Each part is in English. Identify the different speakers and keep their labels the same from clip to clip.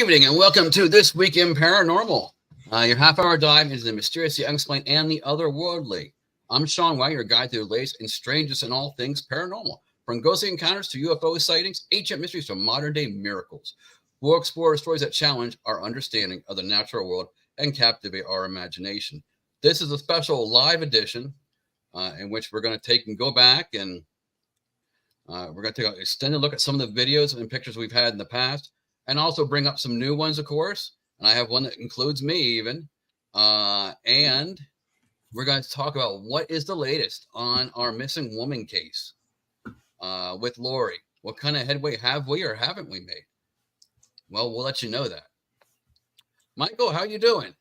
Speaker 1: evening and welcome to This Week in Paranormal, your half-hour dive into the mysterious, the unexplained, and the otherworldly. I'm Sean White, your guide through the latest and strangest in all things paranormal. From ghostly encounters to UFO sightings, ancient mysteries to modern-day miracles. We'll explore stories that challenge our understanding of the natural world and captivate our imagination. This is a special live edition in which we're going to take and go back and we're going to take an extended look at some of the videos and pictures we've had in the past, and also bring up some new ones, of course. And I have one that includes me even. And we're going to talk about what is the latest on our missing woman case with Lorie. What kind of headway have we or haven't we made? Well, we'll let you know that. Michael, how you doing?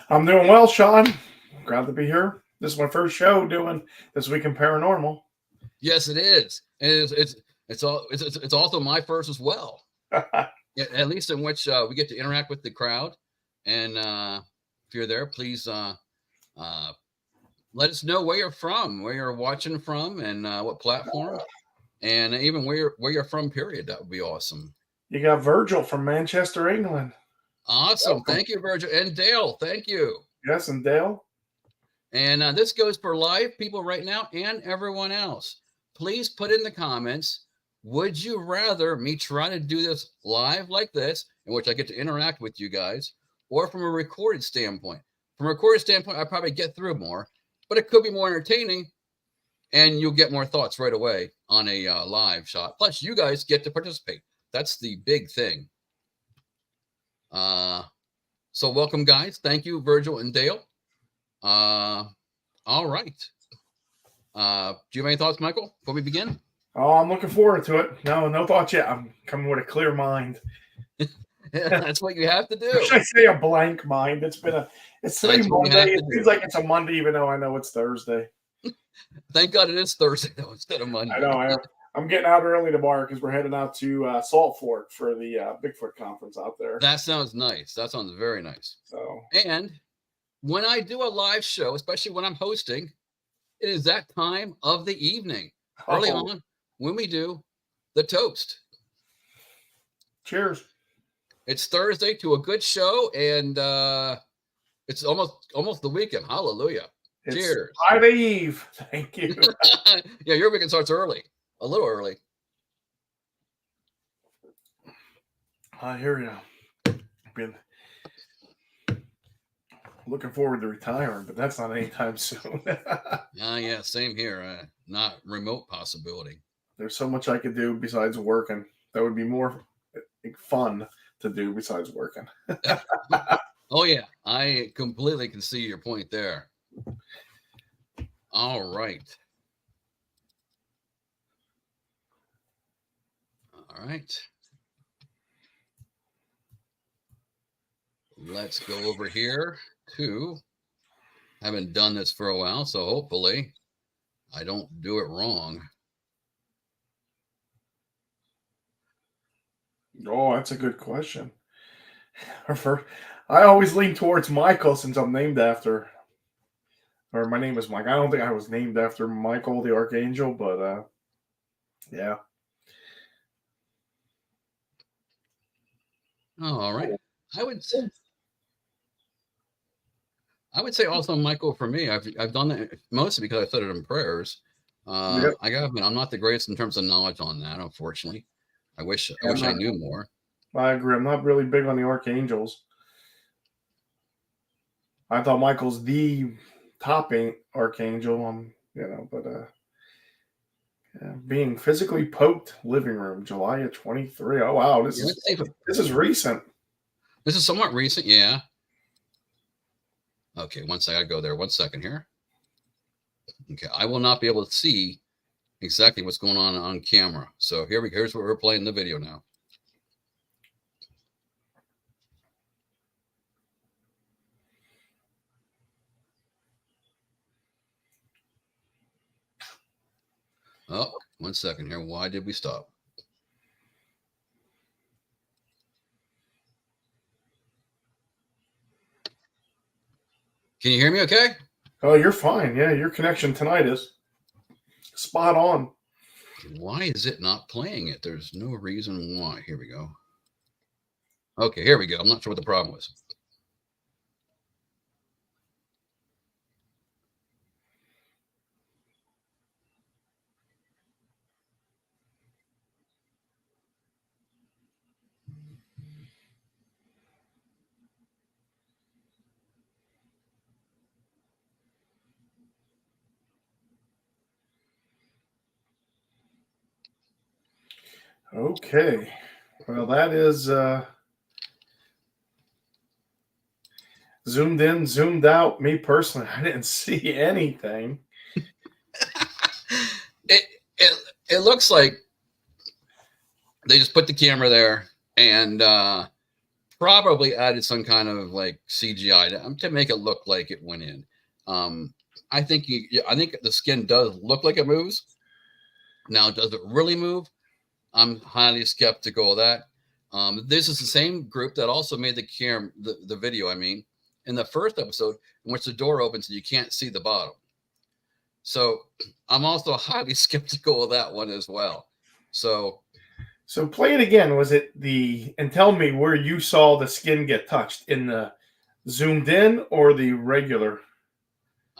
Speaker 2: I'm doing well, Sean. Glad to be here. This is my first show doing This Week in Paranormal.
Speaker 1: Yes, it is. It's also my first as well. Yeah, at least in which we get to interact with the crowd. And if you're there, please let us know where you're from, where you're watching from, and what platform, and even where you're from. Period. That would be awesome.
Speaker 2: You got Virgil from Manchester, England.
Speaker 1: Awesome.
Speaker 2: Welcome.
Speaker 1: Thank you, Virgil. And Dale, thank you.
Speaker 2: Yes, and Dale.
Speaker 1: And this goes for live people right now and everyone else. Please put in the comments, would you rather me try to do this live like this, in which I get to interact with you guys, or from a recorded standpoint? From a recorded standpoint, I probably get through more, but it could be more entertaining, and you'll get more thoughts right away on a live shot. Plus, you guys get to participate. That's the big thing. So welcome, guys. Thank you, Virgil and Dale. All right. Do you have any thoughts, Michael, before we begin?
Speaker 2: Oh, I'm looking forward to it. No thoughts yet. I'm coming with a clear mind.
Speaker 1: Yeah, that's what you have to do.
Speaker 2: Or should I say a blank mind? It's today Monday. It seems like it's a Monday, even though I know it's Thursday.
Speaker 1: Thank God it is Thursday, though, instead of Monday.
Speaker 2: I know. I'm getting out early tomorrow because we're heading out to Salt Fork for the Bigfoot conference out there.
Speaker 1: That sounds nice. That sounds very nice. And when I do a live show, especially when I'm hosting, it is that time of the evening, early on, when we do the toast.
Speaker 2: Cheers.
Speaker 1: It's Thursday to a good show, and it's almost the weekend. Hallelujah. Cheers.
Speaker 2: Friday Eve. Thank you.
Speaker 1: Yeah, your weekend starts early. A little early.
Speaker 2: I hear you. I've been looking forward to retiring, but that's not anytime soon.
Speaker 1: Yeah, same here. Not remote possibility.
Speaker 2: There's so much I could do besides working. That would be more fun to do besides working.
Speaker 1: Oh, yeah. I completely can see your point there. All right. All right. Let's go over here to, haven't done this for a while, so hopefully I don't do it wrong.
Speaker 2: Oh, that's a good question. I always lean towards Michael since I'm named after, or my name is Mike. I don't think I was named after Michael the Archangel, but yeah.
Speaker 1: Oh, all right. I would say also Michael for me. I've done that mostly because I said it in prayers.
Speaker 2: Yep.
Speaker 1: I'm not the greatest in terms of knowledge on that, unfortunately. I wish I knew more.
Speaker 2: I agree. I'm not really big on the archangels. I thought Michael's the top archangel. Being physically poked living room, July of 23. Oh wow, this is recent.
Speaker 1: This is somewhat recent, yeah. Okay, one second. I go there. 1 second here. Okay, I will not be able to see exactly what's going on camera. So here's what we're playing the video now. Oh, 1 second here. Why did we stop? Can you hear me okay?
Speaker 2: Oh, you're fine. Yeah, your connection tonight is spot on.
Speaker 1: Why is it not playing it? There's no reason why. Here we go. Okay, here we go. I'm not sure what the problem was.
Speaker 2: Okay. Well, that is zoomed in, zoomed out. Me personally, I didn't see anything.
Speaker 1: It looks like they just put the camera there and probably added some kind of like CGI to make it look like it went in. I think the skin does look like it moves. Now, does it really move? I'm highly skeptical of that. This is the same group that also made the video. I mean, in the first episode, in which the door opens and you can't see the bottom. So I'm also highly skeptical of that one as well. So
Speaker 2: play it again. Was it and tell me where you saw the skin get touched, in the zoomed in or the regular?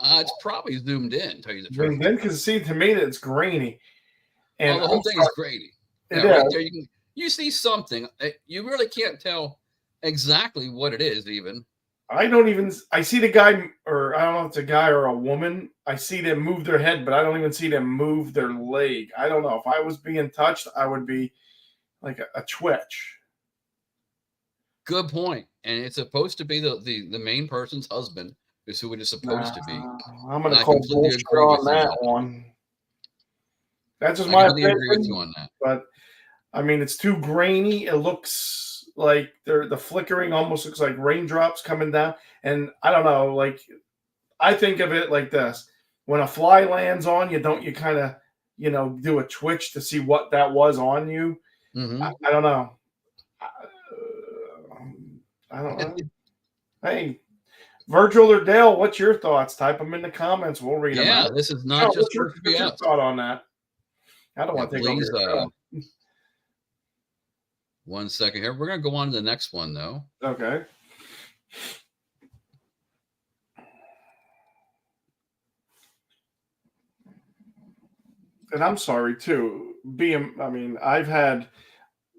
Speaker 1: it's probably zoomed in, tell you the truth.
Speaker 2: Zoomed in, because see, to me, it's grainy. And
Speaker 1: the whole thing is grainy. Yeah, right there, you see something. You really can't tell exactly what it is, even.
Speaker 2: I see the guy, or I don't know if it's a guy or a woman. I see them move their head, but I don't even see them move their leg. I don't know. If I was being touched, I would be like a twitch.
Speaker 1: Good point. And it's supposed to be the main person's husband is who it is supposed to be.
Speaker 2: I'm going to call bullshit on that one. That's just my opinion.
Speaker 1: Agree with you on that.
Speaker 2: But I mean, it's too grainy. It looks like the flickering almost looks like raindrops coming down. And I don't know, like, I think of it like this. When a fly lands on you, don't you kind of, do a twitch to see what that was on you?
Speaker 1: Mm-hmm.
Speaker 2: I don't know. I don't know. Hey, Virgil or Dale, what's your thoughts? Type them in the comments. We'll read them out.
Speaker 1: Yeah, this is not just for
Speaker 2: what's your thought on that? I don't want to take over your show.
Speaker 1: 1 second here. We're going to go on to the next one, though.
Speaker 2: Okay. And I'm sorry, too. I've had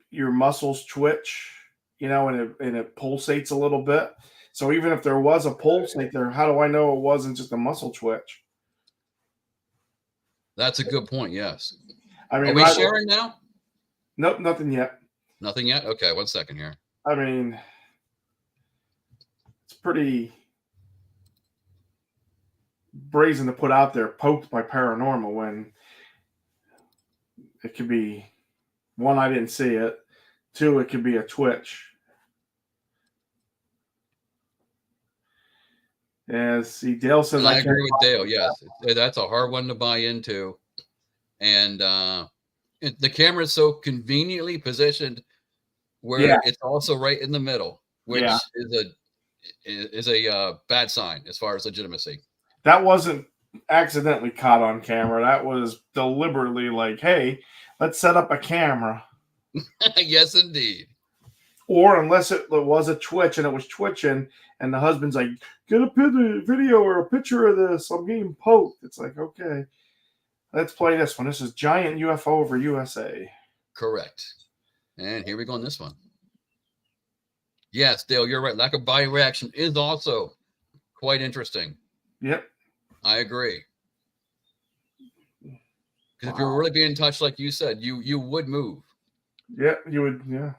Speaker 2: your muscles twitch, and it pulsates a little bit. So even if there was a pulsate there, how do I know it wasn't just a muscle twitch?
Speaker 1: That's a good point, yes.
Speaker 2: I mean,
Speaker 1: are we sharing now?
Speaker 2: Nope, nothing yet.
Speaker 1: Nothing yet? Okay, 1 second here.
Speaker 2: I mean, it's pretty brazen to put out there, poked by paranormal, when it could be, one, I didn't see it. Two, it could be a twitch. Yeah, see, Dale says
Speaker 1: I agree with Dale. Yes, that's a hard one to buy into, and the camera is so conveniently positioned where it's also right in the middle, which is a bad sign as far as legitimacy.
Speaker 2: That wasn't accidentally caught on camera. That was deliberately like, hey, let's set up a camera.
Speaker 1: Yes, indeed.
Speaker 2: Or unless it was a twitch and it was twitching, and the husband's like, get a video or a picture of this. I'm getting poked. It's like, okay, let's play this one. This is Giant UFO over USA.
Speaker 1: Correct. And here we go on this one. Yes, Dale, you're right. Lack of body reaction is also quite interesting.
Speaker 2: Yep.
Speaker 1: I agree. Because if you're really being touched, like you said, you would move.
Speaker 2: Yeah, you would. Yeah.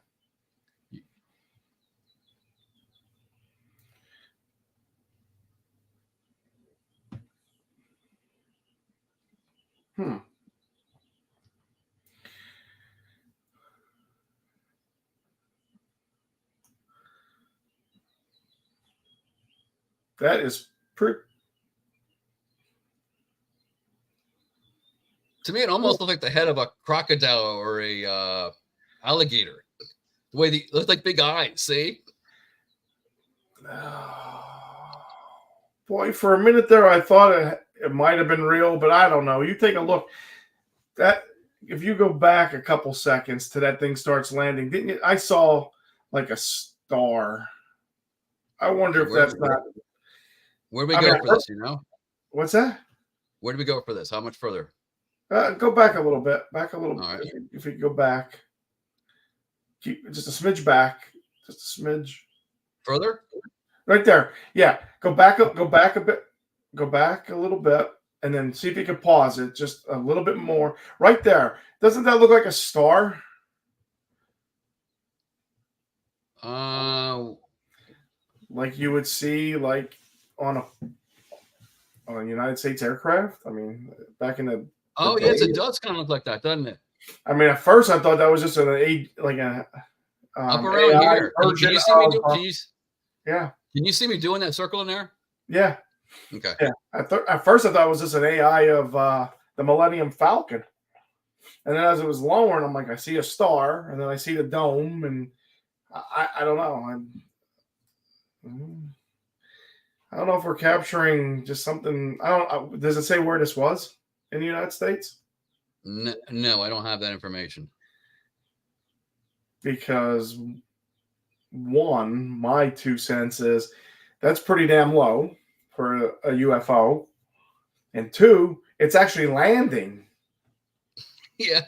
Speaker 2: That is pretty.
Speaker 1: To me, it almost looks like the head of a crocodile or a alligator. The way it looks like big eyes. See?
Speaker 2: Boy, for a minute there, I thought it might have been real, but I don't know. You take a look. That if you go back a couple seconds to that thing starts landing, didn't you? I saw like a star. I wonder if
Speaker 1: Where
Speaker 2: that's not.
Speaker 1: where do we
Speaker 2: I mean,
Speaker 1: go for this? You know,
Speaker 2: what's that?
Speaker 1: where do we go for this? How much further?
Speaker 2: Go back a little bit. Back a little.
Speaker 1: All right.
Speaker 2: If you go back, keep just a smidge back. Just a smidge.
Speaker 1: Further?
Speaker 2: Right there. Yeah. Go back. Go back a bit. Go back a little bit, and then see if you can pause it just a little bit more. Right there. Doesn't that look like a star? Like you would see like on a United States aircraft. I mean, back in the
Speaker 1: yes,
Speaker 2: day.
Speaker 1: it does kind of look like that, doesn't it?
Speaker 2: I mean, at first I thought that was just an
Speaker 1: Up around
Speaker 2: AI
Speaker 1: here. Can
Speaker 2: version
Speaker 1: you see me?
Speaker 2: of,
Speaker 1: Can you see me doing that circle in there?
Speaker 2: Yeah.
Speaker 1: Okay.
Speaker 2: Yeah. At first I thought it was just an AI of the Millennium Falcon, and then as it was lowering, I'm like, I see a star, and then I see the dome, and I don't know. I don't know if we're capturing just something. I don't. Does it say where this was in the United States?
Speaker 1: No, I don't have that information.
Speaker 2: Because one, my 2 cents is that's pretty damn low for a UFO, and two, it's actually landing.
Speaker 1: Yeah,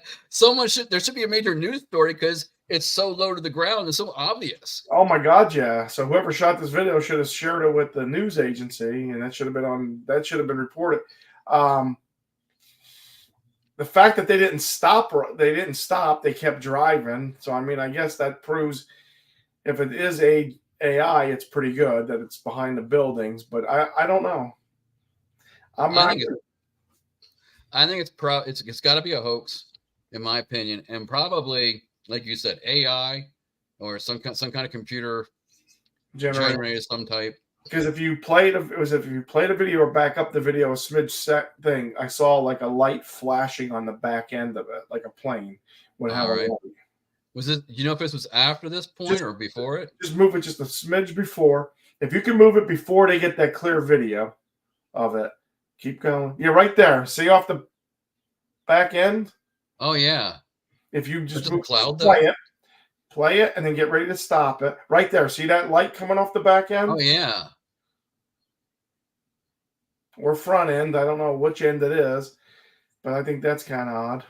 Speaker 1: there should be a major news story because it's so low to the ground and so obvious.
Speaker 2: Oh my God, yeah. So whoever shot this video should have shared it with the news agency, and that should have been reported. The fact that they didn't stop, they kept driving. So I mean, I guess that proves if it is AI, it's pretty good that it's behind the buildings. But I don't know.
Speaker 1: I think it's got to be a hoax, in my opinion, and probably, like you said, AI or some kind of computer generated some type.
Speaker 2: Because if you played a video or back up the video a smidge thing, I saw like a light flashing on the back end of it, like a plane would have a light.
Speaker 1: Was it? You know if this was after this point or before it?
Speaker 2: Just move it just a smidge before. If you can move it before they get that clear video of it, keep going. Yeah, right there. See off the back end?
Speaker 1: Oh yeah.
Speaker 2: If you just
Speaker 1: move, cloud
Speaker 2: play it, and then get ready to stop it. Right there. See that light coming off the back end?
Speaker 1: Oh yeah.
Speaker 2: Or front end. I don't know which end it is, but I think that's kind of odd.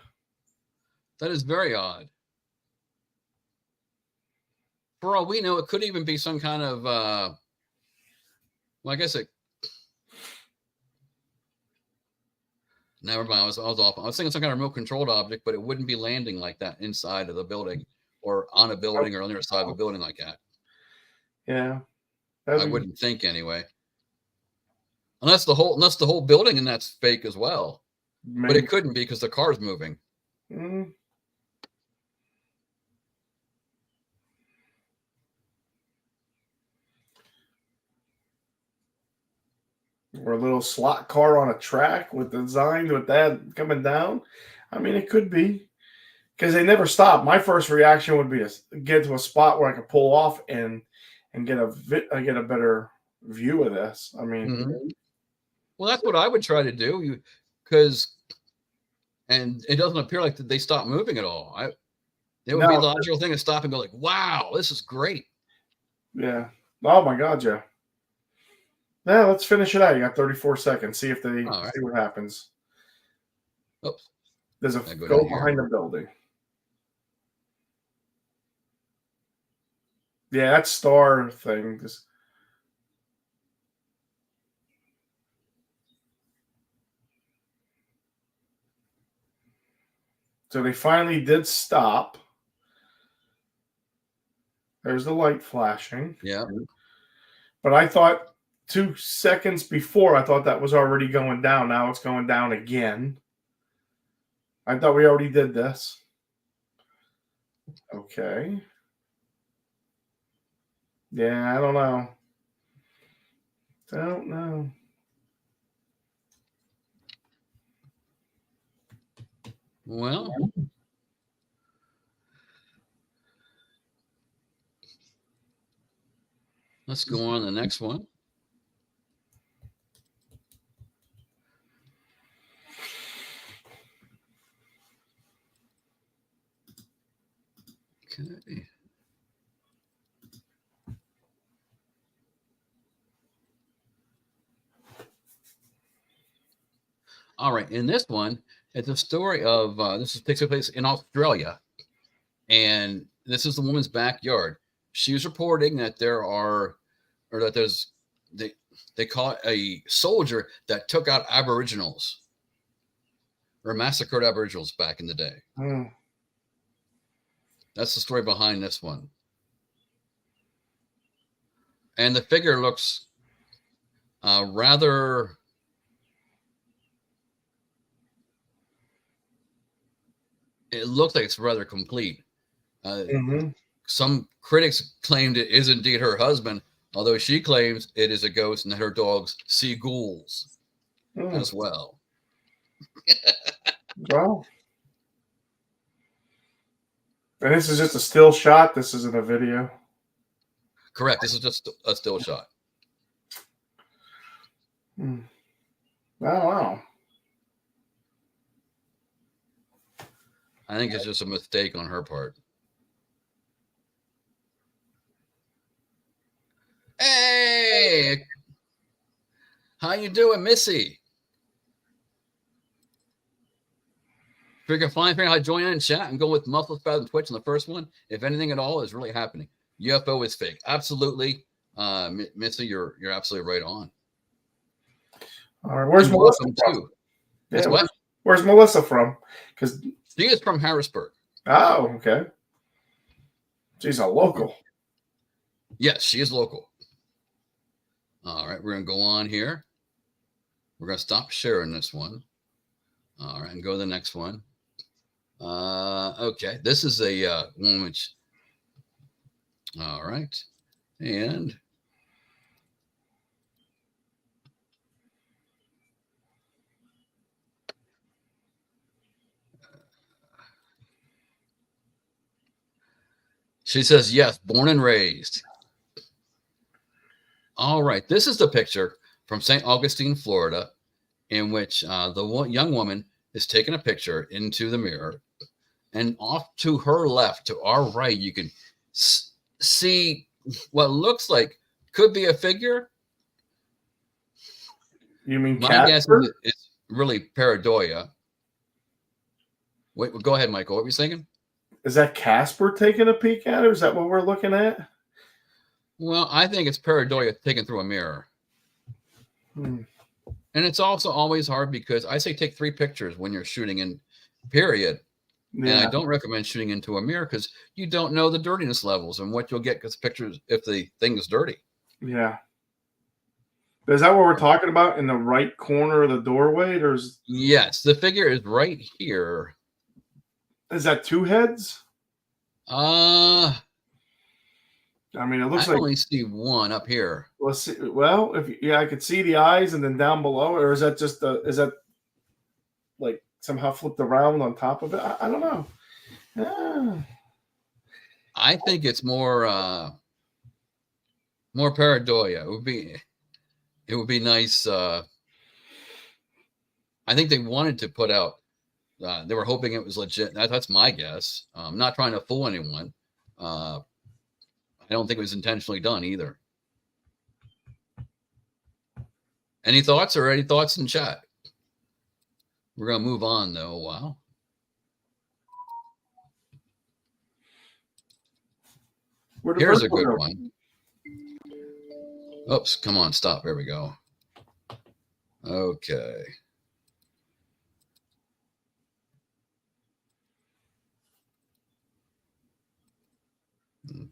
Speaker 1: That is very odd. For all we know, it could even be some kind of well, I guess it. Never mind. I was off. I was thinking some kind of remote controlled object, but it wouldn't be landing like that inside of the building or on a building or on the other side of a building like that.
Speaker 2: Yeah.
Speaker 1: I wouldn't think anyway. Unless the whole building and that's fake as well. Maybe. But it couldn't be because the car's moving.
Speaker 2: Mm. Or a little slot car on a track with designed with that coming down. I mean, it could be because they never stop. My first reaction would be to get to a spot where I could pull off and get a better view of this. I mean,
Speaker 1: well, that's what I would try to do and it doesn't appear like they stopped moving at all. It would be the logical thing to stop and go like, "Wow, this is great."
Speaker 2: Yeah. Oh my God, yeah. Yeah, let's finish it out. You got 34 seconds. See if see what happens.
Speaker 1: Oops.
Speaker 2: There's a go behind the building. Yeah, that star thing. So they finally did stop. There's the light flashing.
Speaker 1: Yeah.
Speaker 2: But I thought 2 seconds before, I thought that was already going down. Now it's going down again. I thought we already did this. Okay. Yeah, I don't know. Don't know.
Speaker 1: Well, let's go on to the next one. Okay. All right. In this one, it's a story of takes place in Australia, and this is the woman's backyard. She's reporting that they call it a soldier that took out Aboriginals or massacred Aboriginals back in the day. That's the story behind this one. And the figure looks rather... It looks like it's rather complete. Some critics claimed it is indeed her husband, although she claims it is a ghost and that her dogs see ghouls as well.
Speaker 2: Well, and this is just a still shot. This isn't a video.
Speaker 1: Correct. This is just a still shot.
Speaker 2: Wow.
Speaker 1: I think it's just a mistake on her part. Hey, how you doing, Missy? Figure out how to join in and chat and go with Muscle Spaz and Twitch on the first one. If anything at all is really happening, UFO is fake. Absolutely, Missy, you're absolutely right on.
Speaker 2: All right, where's Melissa from?
Speaker 1: Yeah, what?
Speaker 2: Where's Melissa from? Because
Speaker 1: she is from Harrisburg.
Speaker 2: Oh, okay. She's a local.
Speaker 1: Yes, she is local. All right, we're going to go on here. We're going to stop sharing this one. All right, and go to the next one. Okay, this is a one which... All right, and... She says, yes, born and raised. All right. This is the picture from St. Augustine, Florida, in which the young woman is taking a picture into the mirror. And off to her left, to our right, you can see what looks like could be a figure.
Speaker 2: You mean
Speaker 1: my guess is it's really pareidolia. Wait, go ahead, Michael. What were you thinking?
Speaker 2: Is that Casper taking a peek at her? Is that what we're looking at?
Speaker 1: Well, I think it's pareidolia taken through a mirror. And it's also always hard because I say take 3 pictures when you're shooting in, period. Yeah. And I don't recommend shooting into a mirror because you don't know the dirtiness levels and what you'll get because pictures if the thing is dirty.
Speaker 2: Yeah. Is that what we're talking about in the right corner of the doorway?
Speaker 1: Yes, the figure is right here.
Speaker 2: Is that 2 heads?
Speaker 1: I
Speaker 2: mean, it looks
Speaker 1: I
Speaker 2: like
Speaker 1: only see one up here.
Speaker 2: Let's see. Well, I could see the eyes, and then down below, or is that just is that like somehow flipped around on top of it? I don't know.
Speaker 1: I think it's more pareidolia. It would be nice. I think they wanted to put out. They were hoping it was legit. That's my guess. I'm not trying to fool anyone. I don't think it was intentionally done either. Any thoughts in chat? We're going to move on, though. Wow. Here's a good one. Oops, come on, stop. There we go. Okay.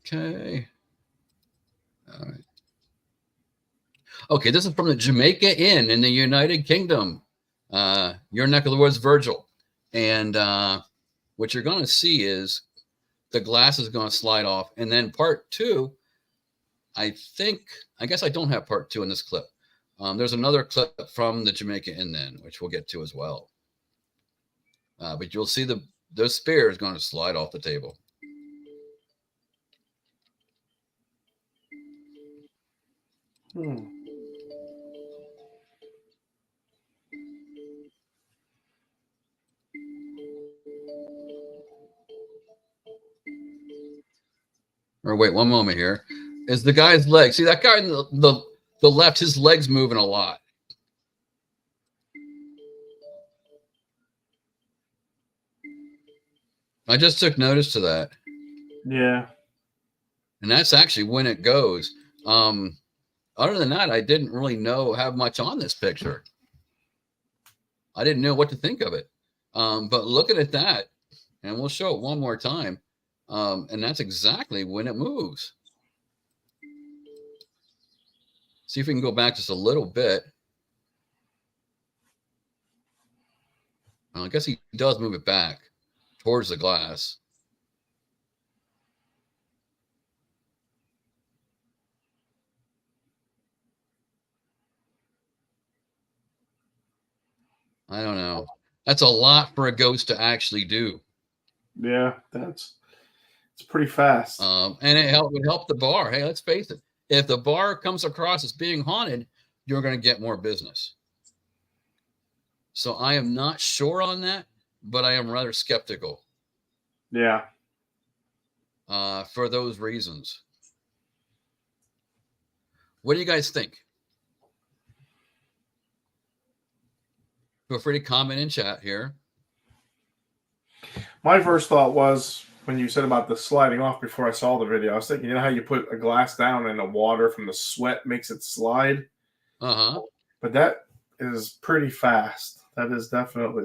Speaker 1: Okay. All right. Okay, this is from the Jamaica Inn in the United Kingdom. Your neck of the woods, Virgil. And what you're going to see is the glass is going to slide off. And then part 2, I guess I don't have part 2 in this clip. There's another clip from the Jamaica Inn then, which we'll get to as well. But you'll see the spear is going to slide off the table. Or wait, one moment here. Is the guy's leg? See that guy in the left? His leg's moving a lot. I just took notice to that.
Speaker 2: Yeah.
Speaker 1: And that's actually when it goes. Other than that, I didn't really have much on this picture. I didn't know what to think of it. But looking at that, and we'll show it one more time, and that's exactly when it moves. See if we can go back just a little bit. I guess he does move it back towards the glass. I don't know. That's a lot for a ghost to actually do.
Speaker 2: Yeah, it's pretty fast.
Speaker 1: And it would help the bar. Hey, let's face it. If the bar comes across as being haunted, you're going to get more business. So I am not sure on that, but I am rather skeptical.
Speaker 2: Yeah.
Speaker 1: For those reasons. What do you guys think? Feel free to comment in chat here.
Speaker 2: My first thought was when you said about the sliding off before I saw the video, I was thinking, you know how you put a glass down and the water from the sweat makes it slide?
Speaker 1: Uh-huh.
Speaker 2: But that is pretty fast. That is definitely,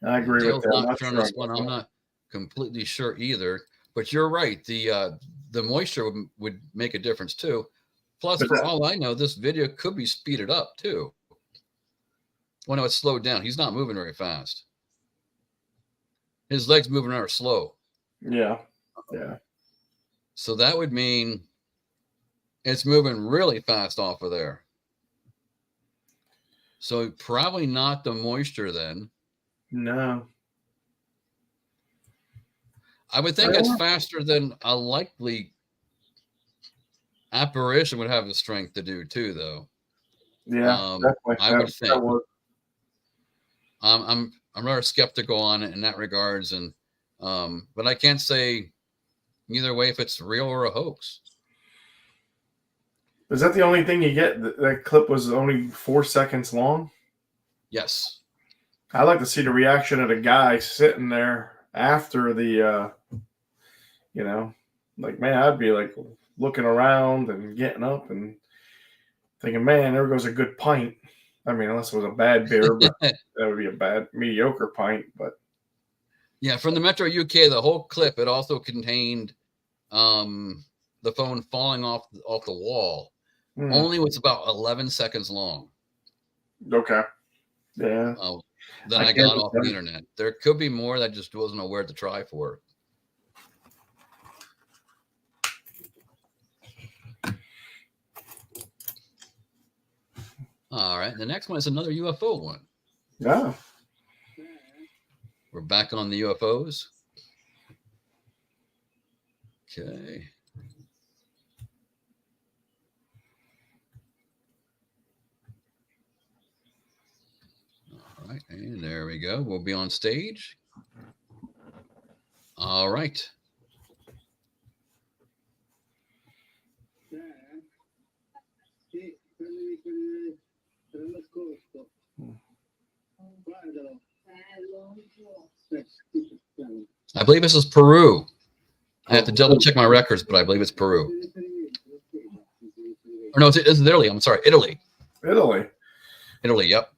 Speaker 2: I agree with that.
Speaker 1: I'm not completely sure either, but you're right. The moisture would make a difference too. Plus, for all I know, this video could be speeded up too. Well, no, it's slowed down. He's not moving very fast. His legs moving are slow.
Speaker 2: Yeah. Yeah.
Speaker 1: So that would mean it's moving really fast off of there. So probably not the moisture then.
Speaker 2: No.
Speaker 1: I would think it's faster than a likely apparition would have the strength to do too, though.
Speaker 2: Yeah, definitely.
Speaker 1: I would think. I'm rather skeptical on it in that regards, and but I can't say either way if it's real or a hoax.
Speaker 2: Is that the only thing you get? That clip was only 4 seconds long?
Speaker 1: Yes.
Speaker 2: I'd like to see the reaction of the guy sitting there after the, like, man, I'd be like looking around and getting up and thinking, man, there goes a good pint. I mean, unless it was a bad beer, but that would be a bad, mediocre pint. But
Speaker 1: yeah, from the Metro UK, the whole clip, it also contained the phone falling off the wall. Only was about 11 seconds long.
Speaker 2: Okay. Yeah.
Speaker 1: Then I got off the internet. There could be more that just wasn't aware to try for. All right. The next one is another UFO one.
Speaker 2: Yeah.
Speaker 1: We're back on the UFOs. Okay. All right. And there we go. We'll be on stage. All right. I believe this is Peru. I have to double check my records, but I believe it's Peru. Or no, it's Italy. I'm sorry, Italy.
Speaker 2: Italy.
Speaker 1: Italy, yep.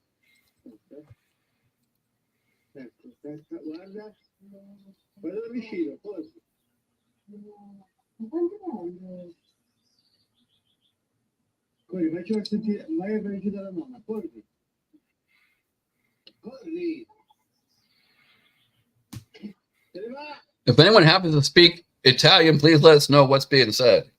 Speaker 1: If anyone happens to speak Italian, please let us know what's being said.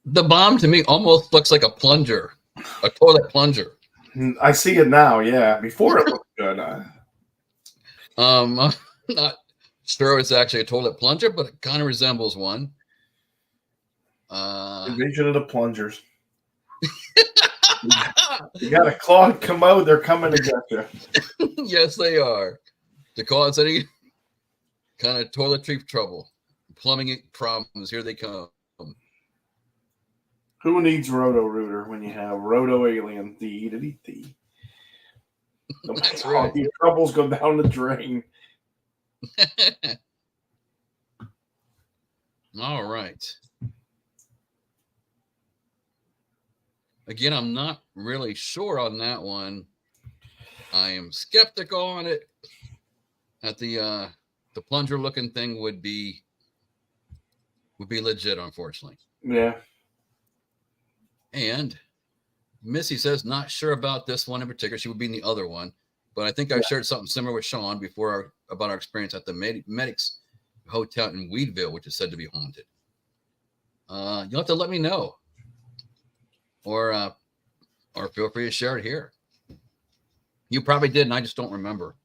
Speaker 1: The bomb to me almost looks like a plunger, a toilet plunger.
Speaker 2: I see it now. Yeah, before it looked good.
Speaker 1: I'm not sure it's actually a toilet plunger, but it kind of resembles one.
Speaker 2: Invasion of the plungers. You got a clogged commode, they're coming to get you.
Speaker 1: Yes, they are. To cause any kind of toiletry trouble, plumbing problems, here they come.
Speaker 2: Who needs Roto-Rooter when you have Roto-Alien? Dee.
Speaker 1: That's
Speaker 2: All
Speaker 1: right.
Speaker 2: your troubles go down the drain.
Speaker 1: All right. Again, I'm not really sure on that one. I am skeptical on it. That the plunger looking thing would be legit, unfortunately.
Speaker 2: Yeah.
Speaker 1: And Missy says not sure about this one in particular. She would be in the other one, but I think I shared something similar with Sean before about our experience at the Medics Hotel in Weedville, which is said to be haunted. You'll have to let me know, or feel free to share it here. You probably did, and I just don't remember.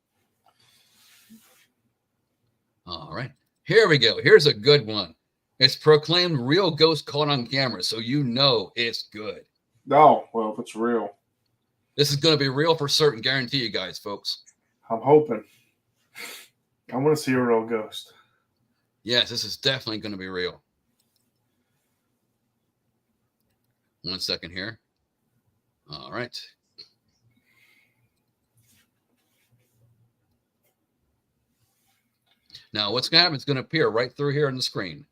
Speaker 1: All right, here we go. Here's a good one. It's proclaimed real ghost caught on camera, so you know it's good.
Speaker 2: Oh, well, if it's real.
Speaker 1: This is going to be real for certain, guarantee you guys, folks.
Speaker 2: I'm hoping. I want to see a real ghost.
Speaker 1: Yes, this is definitely going to be real. 1 second here. All right. Now, what's going to happen is going to appear right through here on the screen.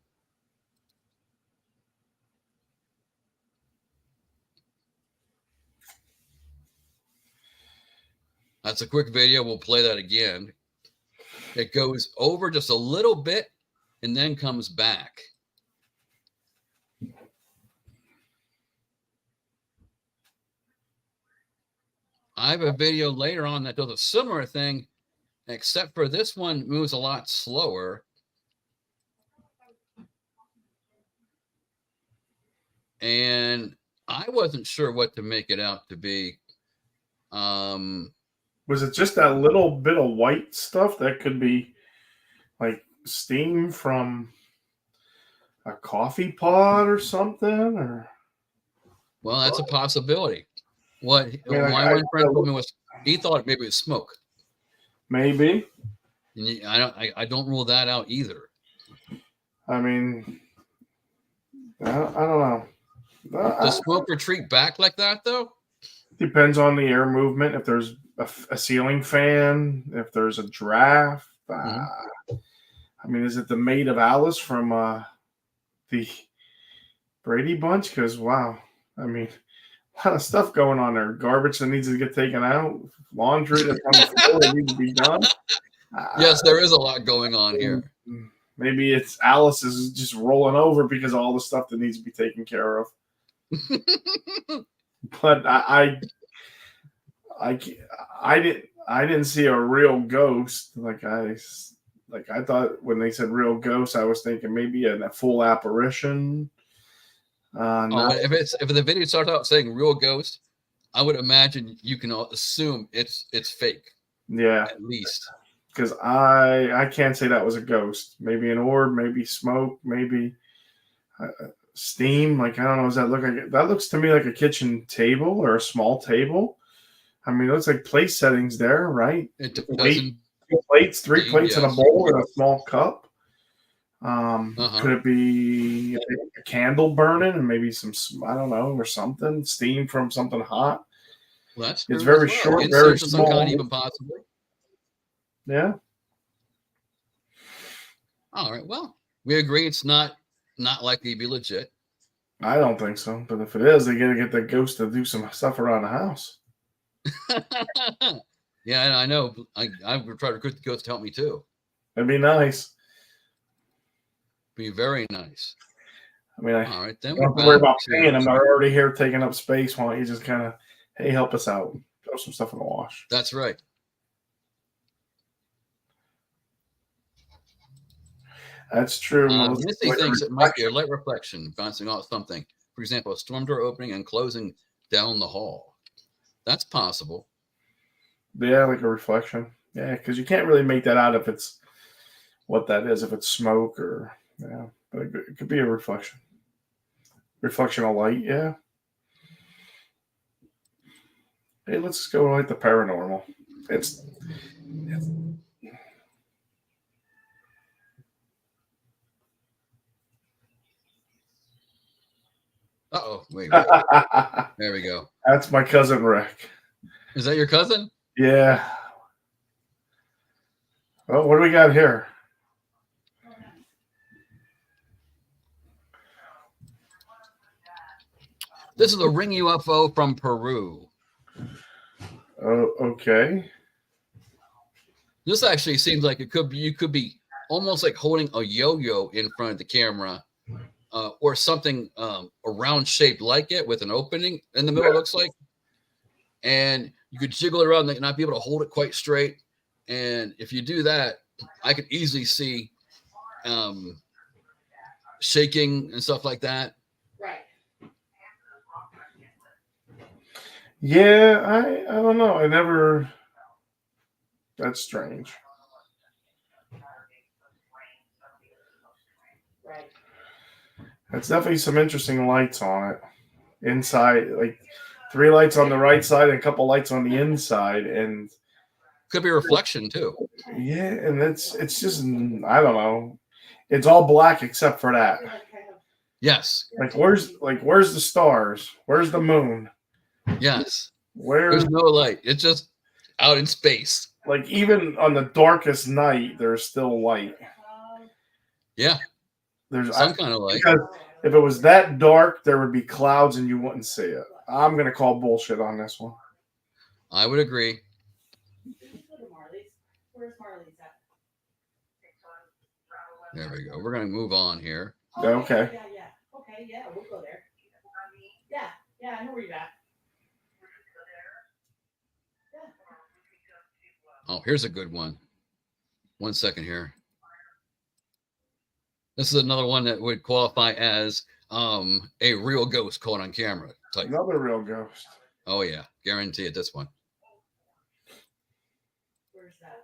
Speaker 1: That's a quick video. We'll play that again. It goes over just a little bit and then comes back. I have a video later on that does a similar thing, except for this one moves a lot slower. And I wasn't sure what to make it out to be.
Speaker 2: Was it just that little bit of white stuff that could be like steam from a coffee pot or something? Or
Speaker 1: well, that's a possibility. What my one friend told me was he thought maybe it was smoke.
Speaker 2: Maybe.
Speaker 1: And I don't rule that out either.
Speaker 2: I mean, I don't know.
Speaker 1: Does smoke retreat back like that, though?
Speaker 2: Depends on the air movement. If there's a ceiling fan, if there's a draft. I mean, is it the Maid of Alice from the Brady Bunch? Because, wow. I mean, a lot of stuff going on there. Garbage that needs to get taken out. Laundry that's on the floor that needs to be done.
Speaker 1: Yes, there is a lot going on here.
Speaker 2: Maybe it's Alice is just rolling over because of all the stuff that needs to be taken care of. But I didn't see a real ghost. Like I thought when they said real ghost, I was thinking maybe a full apparition.
Speaker 1: If the video starts out saying real ghost, I would imagine you can assume it's fake.
Speaker 2: Yeah,
Speaker 1: at least.
Speaker 2: Because I can't say that was a ghost. Maybe an orb, maybe smoke, maybe steam. Like, I don't know. Does that look like? That looks to me like a kitchen table or a small table. I mean, it looks like place settings there, right?
Speaker 1: It doesn't.
Speaker 2: 2 plates, 3 plates in a bowl and a small cup. Could it be a candle burning and maybe some, I don't know, or something, steam from something hot?
Speaker 1: Well, that's
Speaker 2: it's very short, very small.
Speaker 1: Kind, even possibly.
Speaker 2: Yeah.
Speaker 1: All right. Well, we agree it's not likely to be legit.
Speaker 2: I don't think so. But if it is, they got to get the ghost to do some stuff around the house.
Speaker 1: Yeah, I know. I would try to recruit the ghost to help me too.
Speaker 2: That'd be nice.
Speaker 1: Be very nice.
Speaker 2: I mean,
Speaker 1: all right, then
Speaker 2: don't have to worry about paying them. They're already here taking up space. Why don't you just kind of, hey, help us out, throw some stuff in the wash?
Speaker 1: That's right.
Speaker 2: That's true.
Speaker 1: Missy thinks it might be a light reflection bouncing off something. For example, a storm door opening and closing down the hall. That's possible.
Speaker 2: Yeah, like a reflection. Yeah, because you can't really make that out if it's what that is, if it's smoke or, yeah. But it could be a reflection. Reflection of light, yeah. Hey, let's go like the paranormal. It's
Speaker 1: Uh-oh. Wait.
Speaker 2: that's
Speaker 1: There we go.
Speaker 2: my cousin Rick.
Speaker 1: Is that your cousin?
Speaker 2: Yeah. Oh, what do we got here?
Speaker 1: This is a ring UFO from Peru.
Speaker 2: Oh, okay.
Speaker 1: This actually seems like it could be, you could be almost like holding a yo-yo in front of the camera, or something, a round shape like it with an opening in the middle, it looks like. And you could jiggle it around and not be able to hold it quite straight. And if you do that, I could easily see shaking and stuff like that.
Speaker 3: Right.
Speaker 2: Yeah, I don't know. I never. That's strange.
Speaker 3: Right.
Speaker 2: That's definitely some interesting lights on it. Inside, like 3 lights on the right side and a couple lights on the inside, and
Speaker 1: Could be a reflection too.
Speaker 2: yeah, and it's just I don't know. It's all black except for that.
Speaker 1: Yes.
Speaker 2: Like where's the stars? Where's the moon?
Speaker 1: Yes.
Speaker 2: Where
Speaker 1: There's no light. It's just out in space.
Speaker 2: like even on the darkest night, there's still light.
Speaker 1: Yeah.
Speaker 2: There's
Speaker 1: Some kind of light.
Speaker 2: because if it was that dark, there would be clouds and you wouldn't see it. I'm gonna call bullshit on this one.
Speaker 1: I would agree.
Speaker 3: Where's Marley's at?
Speaker 1: There we go. We're going to move on here.
Speaker 2: Okay.
Speaker 3: Yeah. Okay, yeah, we'll go there. Yeah, I know where you're at.
Speaker 1: Oh, here's a good one. 1 second here. This is another one that would qualify as a real ghost caught on camera type.
Speaker 2: Another real ghost.
Speaker 1: Oh yeah, guarantee it. This one.
Speaker 3: Where's that?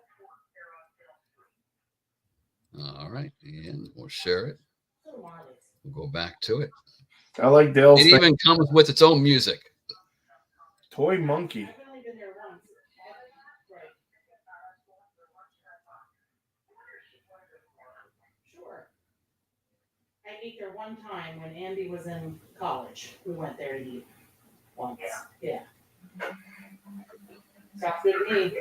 Speaker 1: All right, and we'll share it. We'll go back to it.
Speaker 2: I like Dale's
Speaker 1: It
Speaker 2: thing.
Speaker 1: even comes with its own music.
Speaker 2: Toy monkey.
Speaker 3: I've only been there once. Right. Sure. I ate there one time when Andy was in college. We went there to eat once. Yeah. Sounds good to me.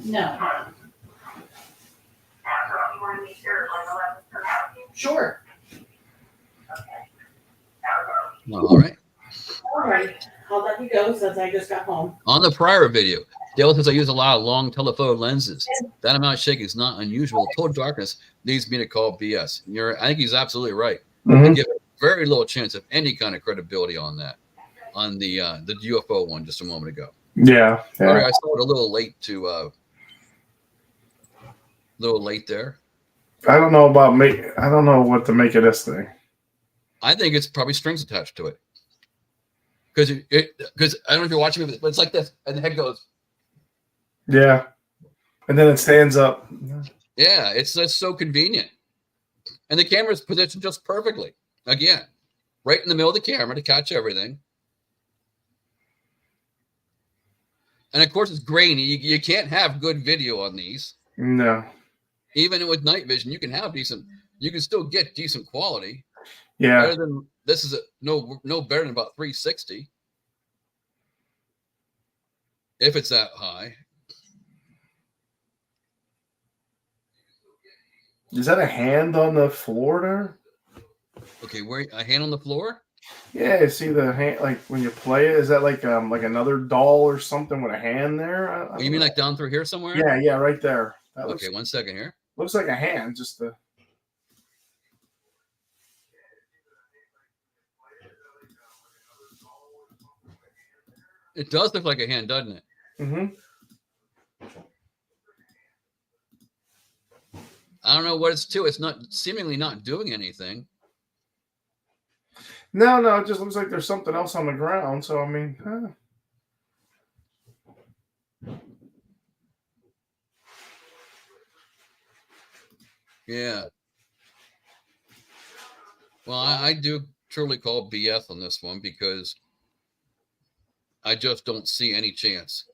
Speaker 3: No. Sure.
Speaker 1: All right.
Speaker 3: All right. I'll let you go since I just got home.
Speaker 1: On the prior video, Dale says I use a lot of long telephoto lenses. That amount of shaking is not unusual. Total darkness leads me to call BS. I think he's absolutely right. I give it very little chance of any kind of credibility on that. On the UFO one just a moment ago.
Speaker 2: Yeah.
Speaker 1: Sorry, I saw it a little late there.
Speaker 2: I don't know about me. I don't know what to make of this thing.
Speaker 1: I think it's probably strings attached to it. Because I don't know if you're watching it, but it's like this, and the head goes.
Speaker 2: Yeah. And then it stands up.
Speaker 1: Yeah, it's just so convenient. And the camera's positioned just perfectly. Again, right in the middle of the camera to catch everything. And of course, it's grainy. You can't have good video on these.
Speaker 2: No.
Speaker 1: Even with night vision, you can have decent. You can still get decent quality.
Speaker 2: Yeah.
Speaker 1: Better than this is no better than about 360. If it's that high.
Speaker 2: Is that a hand on the floor there?
Speaker 1: Okay, where a hand on the floor?
Speaker 2: Yeah, see the hand, like when you play it, is that like another doll or something with a hand there?
Speaker 1: You mean like down through here somewhere?
Speaker 2: Yeah, right there. That
Speaker 1: Okay, 1 second here.
Speaker 2: looks like a hand, just the.
Speaker 1: It does look like a hand, doesn't it?
Speaker 2: Mm-hmm.
Speaker 1: I don't know what it's to. It's not seemingly not doing anything.
Speaker 2: No, it just looks like there's something else on the ground. So I mean,
Speaker 1: Yeah. Well, I do truly call BS on this one because I just don't see any chance.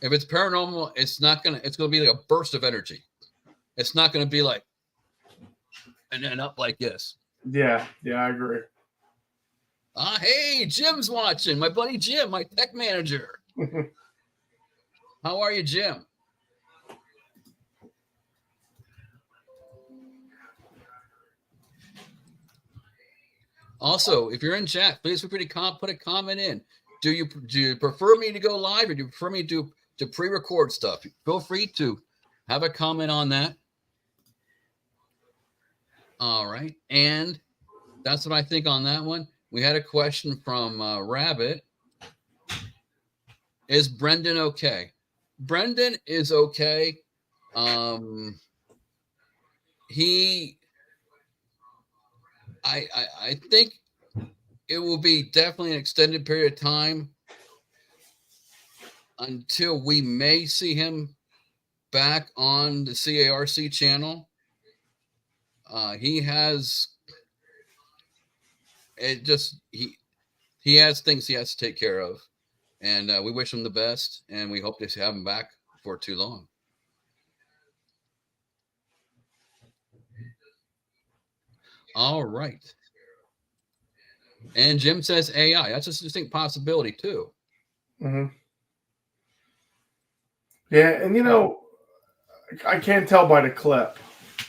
Speaker 1: If it's paranormal, it's going to be like a burst of energy. It's not going to be like, and then up like this.
Speaker 2: Yeah, I agree.
Speaker 1: Hey, Jim's watching. My buddy Jim, my tech manager. How are you, Jim? Also, if you're in chat, please feel free to put a comment in. Do you prefer me to go live, or do you prefer me to pre-record stuff? Feel free to have a comment on that. All right, and that's what I think on that one. We had a question from Rabbit. Is Brendan okay? Brendan is okay. I think it will be definitely an extended period of time until we may see him back on the CARC channel. He has things he has to take care of, and we wish him the best, and we hope to have him back for too long. All right. And Jim says AI. That's a distinct possibility too.
Speaker 2: Mm-hmm. Yeah, and I can't tell by the clip,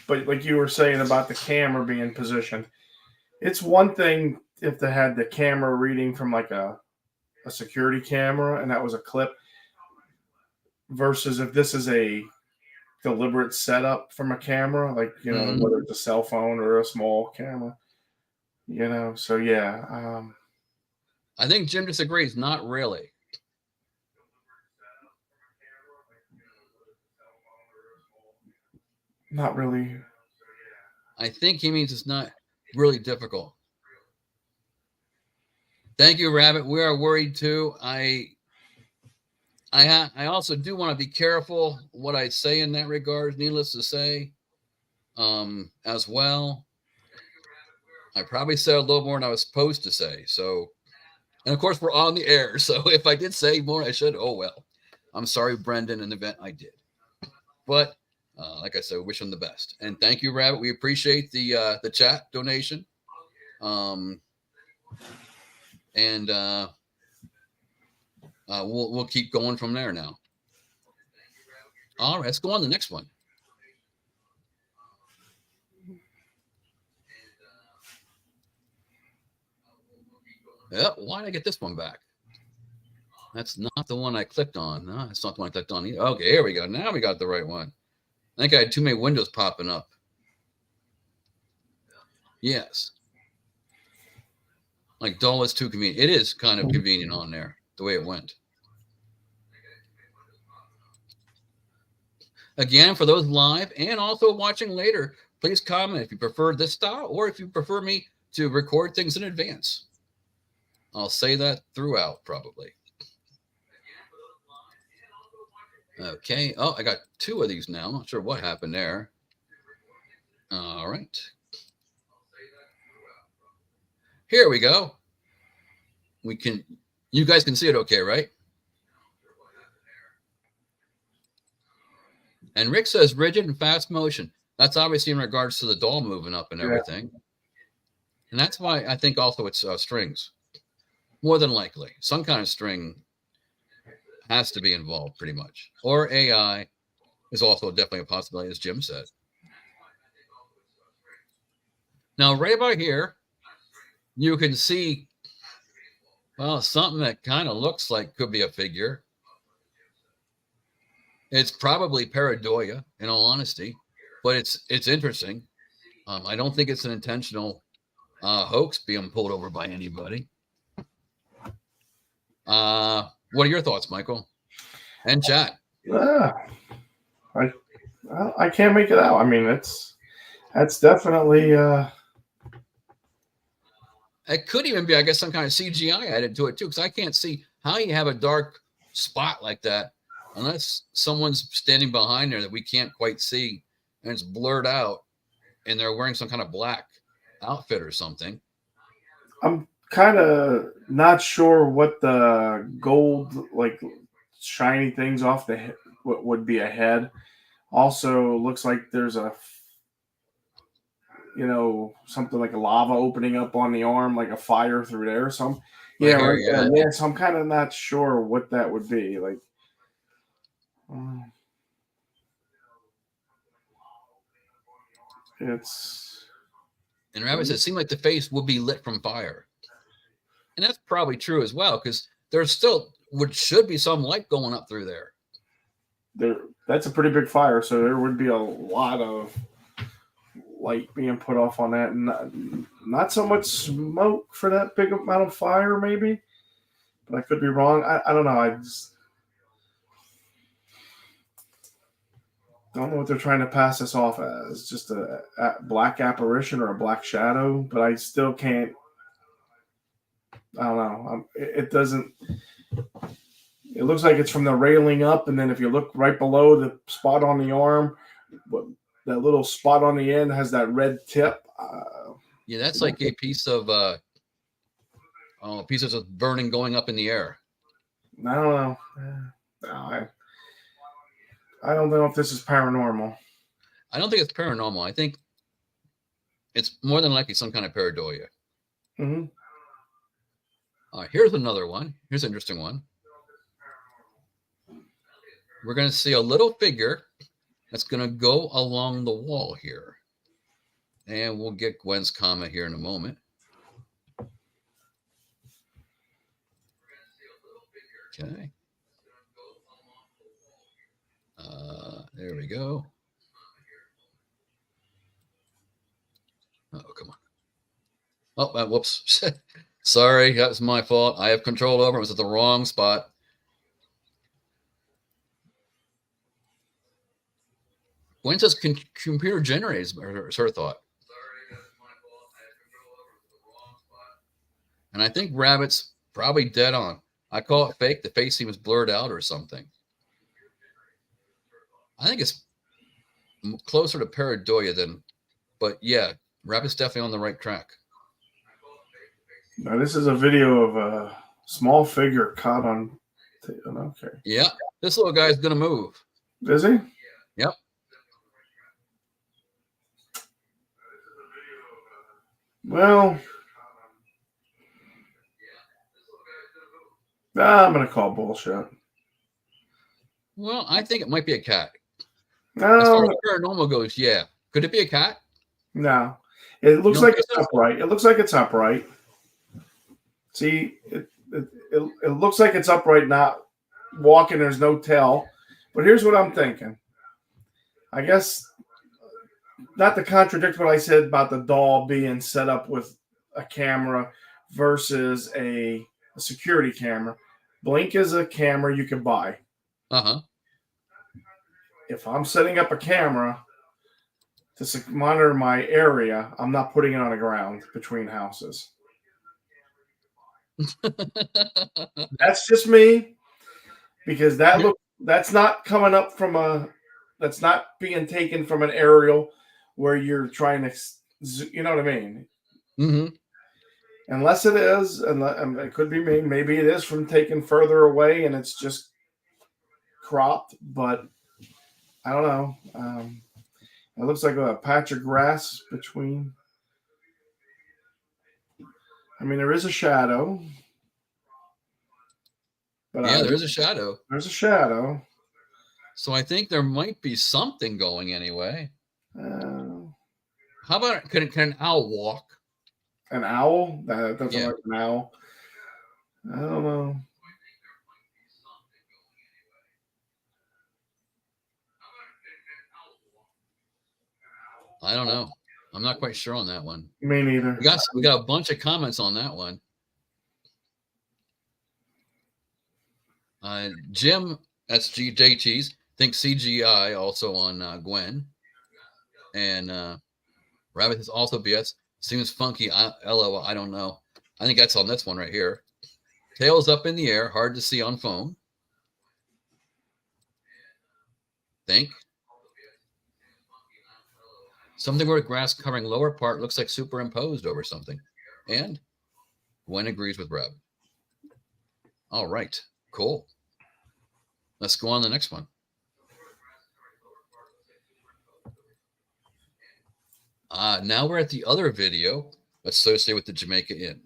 Speaker 2: but like you were saying about the camera being positioned, it's one thing if they had the camera reading from like a security camera and that was a clip, versus if this is a deliberate setup from a camera, like whether it's a cell phone or a small camera, So yeah,
Speaker 1: I think Jim disagrees. Not really.
Speaker 2: Not really.
Speaker 1: I think he means it's not really difficult. Thank you, Rabbit. We are worried too. I also do want to be careful what I say in that regard, needless to say, as well. I probably said a little more than I was supposed to say. So, and of course, we're on the air. So if I did say more, I should. Oh, well. I'm sorry, Brendan, in the event I did. But like I said, we wish him the best. And thank you, Rabbit. We appreciate the chat donation. We'll keep going from there now. All right, let's go on to the next one. Yep, why did I get this one back? That's not the one I clicked on. No, it's not the one I clicked on either. Okay, here we go. Now we got the right one. I think I had too many windows popping up. Yes. Like dull is too convenient. It is kind of convenient on there, the way it went. Again, for those live and also watching later, please comment if you prefer this style or if you prefer me to record things in advance. I'll say that throughout, probably. Okay. Oh, I got two of these now. I'm not sure what happened there. All right. Here we go. You guys can see it okay, right? And Rick says rigid and fast motion. That's obviously in regards to the doll moving up and everything. Yeah. And that's why I think also it's strings. More than likely. Some kind of string has to be involved pretty much. Or AI is also definitely a possibility, as Jim said. Now, right about here, you can see, well, something that kind of looks like could be a figure. It's probably pareidolia, in all honesty, but it's interesting. I don't think it's an intentional hoax being pulled over by anybody. What are your thoughts, Michael? And chat?
Speaker 2: Yeah, I can't make it out. I mean, that's definitely.
Speaker 1: It could even be, I guess, some kind of CGI added to it too, because I can't see how you have a dark spot like that unless someone's standing behind there that we can't quite see and it's blurred out, and they're wearing some kind of black. outfit or something.
Speaker 2: I'm kind of not sure what the gold, like shiny things off the what would be a head. Also, looks like there's a, something like a lava opening up on the arm, like a fire through there. So
Speaker 1: Right
Speaker 2: yeah,
Speaker 1: here,
Speaker 2: right there. Yeah. So I'm kind of not sure what that would be. Like, it's.
Speaker 1: And Rabbit said it seemed like the face would be lit from fire. And that's probably true as well, because there's still should be some light going up through there.
Speaker 2: That's a pretty big fire, so there would be a lot of light being put off on that, and not so much smoke for that big amount of fire, maybe. But I could be wrong. I don't know. I just don't know what they're trying to pass this off as. Just a black apparition or a black shadow, but I still can't. I don't know. It doesn't. It looks like it's from the railing up, and then if you look right below the spot on the arm, that little spot on the end has that red tip.
Speaker 1: Yeah, that's like a piece of pieces of burning going up in the air.
Speaker 2: I don't know. No, I don't know if this is paranormal.
Speaker 1: I don't think it's paranormal. I think it's more than likely some kind of pareidolia.
Speaker 2: Mm-hmm.
Speaker 1: Here's another one. Here's an interesting one. We're going to see a little figure that's going to go along the wall here. And we'll get Gwen's comment here in a moment. Okay. There we go. Oh, come on. Oh, whoops. Sorry, that was my fault. I have control over it. It was at the wrong spot. Gwen says computer generated is her thought. And I think Rabbit's probably dead on. I call it fake. The face seems blurred out or something. I think it's closer to pareidolia than, but yeah, Rabbit's definitely on the right track.
Speaker 2: Now, this is a video of a small figure caught on. Okay.
Speaker 1: Yeah, this little guy's going to move.
Speaker 2: Is he?
Speaker 1: Yep.
Speaker 2: Well, I'm going to call bullshit.
Speaker 1: Well, I think it might be a cat.
Speaker 2: No.
Speaker 1: As far as paranormal goes, yeah. Could it be a cat?
Speaker 2: No. It looks like it's upright. It looks like it's upright. See, it looks like it's upright, not walking. There's no tail. But here's what I'm thinking. I guess, not to contradict what I said about the doll being set up with a camera versus a security camera. Blink is a camera you can buy.
Speaker 1: Uh-huh.
Speaker 2: If I'm setting up a camera to monitor my area, I'm not putting it on the ground between houses. That's just me, because that's not coming up from that's not being taken from an aerial where you're trying to, you know what I mean?
Speaker 1: Mm-hmm.
Speaker 2: Unless it is, and it could be me. Maybe it is from taken further away and it's just cropped, but I don't know. It looks like a patch of grass between. I mean, there is a shadow. But
Speaker 1: yeah, there is a shadow.
Speaker 2: There's a shadow.
Speaker 1: So I think there might be something going anyway. How about, can an owl walk?
Speaker 2: An owl? That doesn't like an owl. I don't know.
Speaker 1: I don't know. I'm not quite sure on that one.
Speaker 2: Me neither.
Speaker 1: We got a bunch of comments on that one. Jim, that's JT's, thinks CGI also on Gwen. And Rabbit is also BS. Seems funky. LOL, I don't know. I think that's on this one right here. Tails up in the air, hard to see on phone. Think. Something where grass covering lower part looks like superimposed over something. And Gwen agrees with Rabbit. All right, cool. Let's go on to the next one. Now we're at the other video associated with the Jamaica Inn.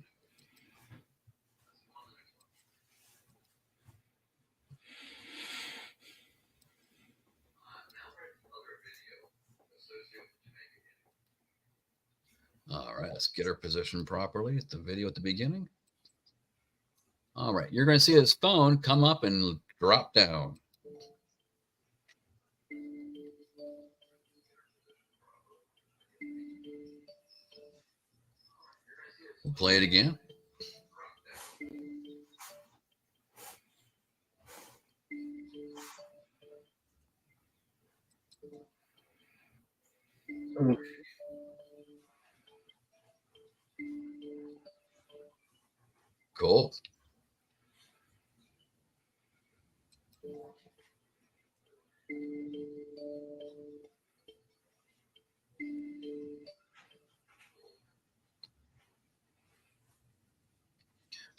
Speaker 1: All right, let's get her positioned properly. The video at the beginning. All right, you're going to see his phone come up and drop down. We'll play it again. Cool.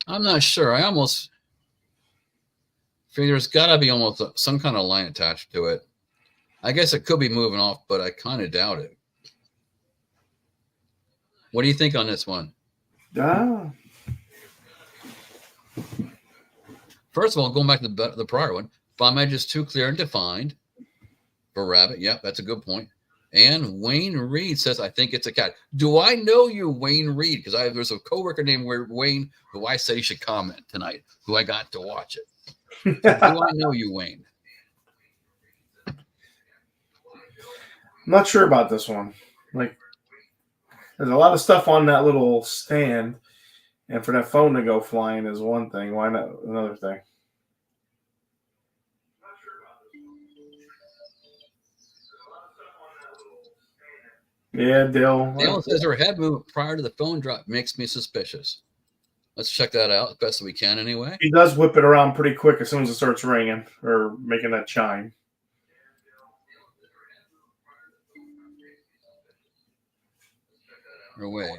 Speaker 1: I'm not sure. I almost figure there's got to be almost some kind of line attached to it. I guess it could be moving off, but I kind of doubt it. What do you think on this one? First of all, going back to the prior one, font image is too clear and defined for Rabbit. Yep, that's a good point. And Wayne Reed says, I think it's a cat. Do I know you, Wayne Reed? Because there's a coworker named Wayne who I said he should comment tonight, who I got to watch it. Do I know you, Wayne?
Speaker 2: I'm not sure about this one. Like, there's a lot of stuff on that little stand, and for that phone to go flying is one thing. Why not another thing? Yeah, Dale.
Speaker 1: Dale says her head movement prior to the phone drop makes me suspicious. Let's check that out as best we can anyway.
Speaker 2: He does whip it around pretty quick as soon as it starts ringing or making that chime.
Speaker 1: Or wait.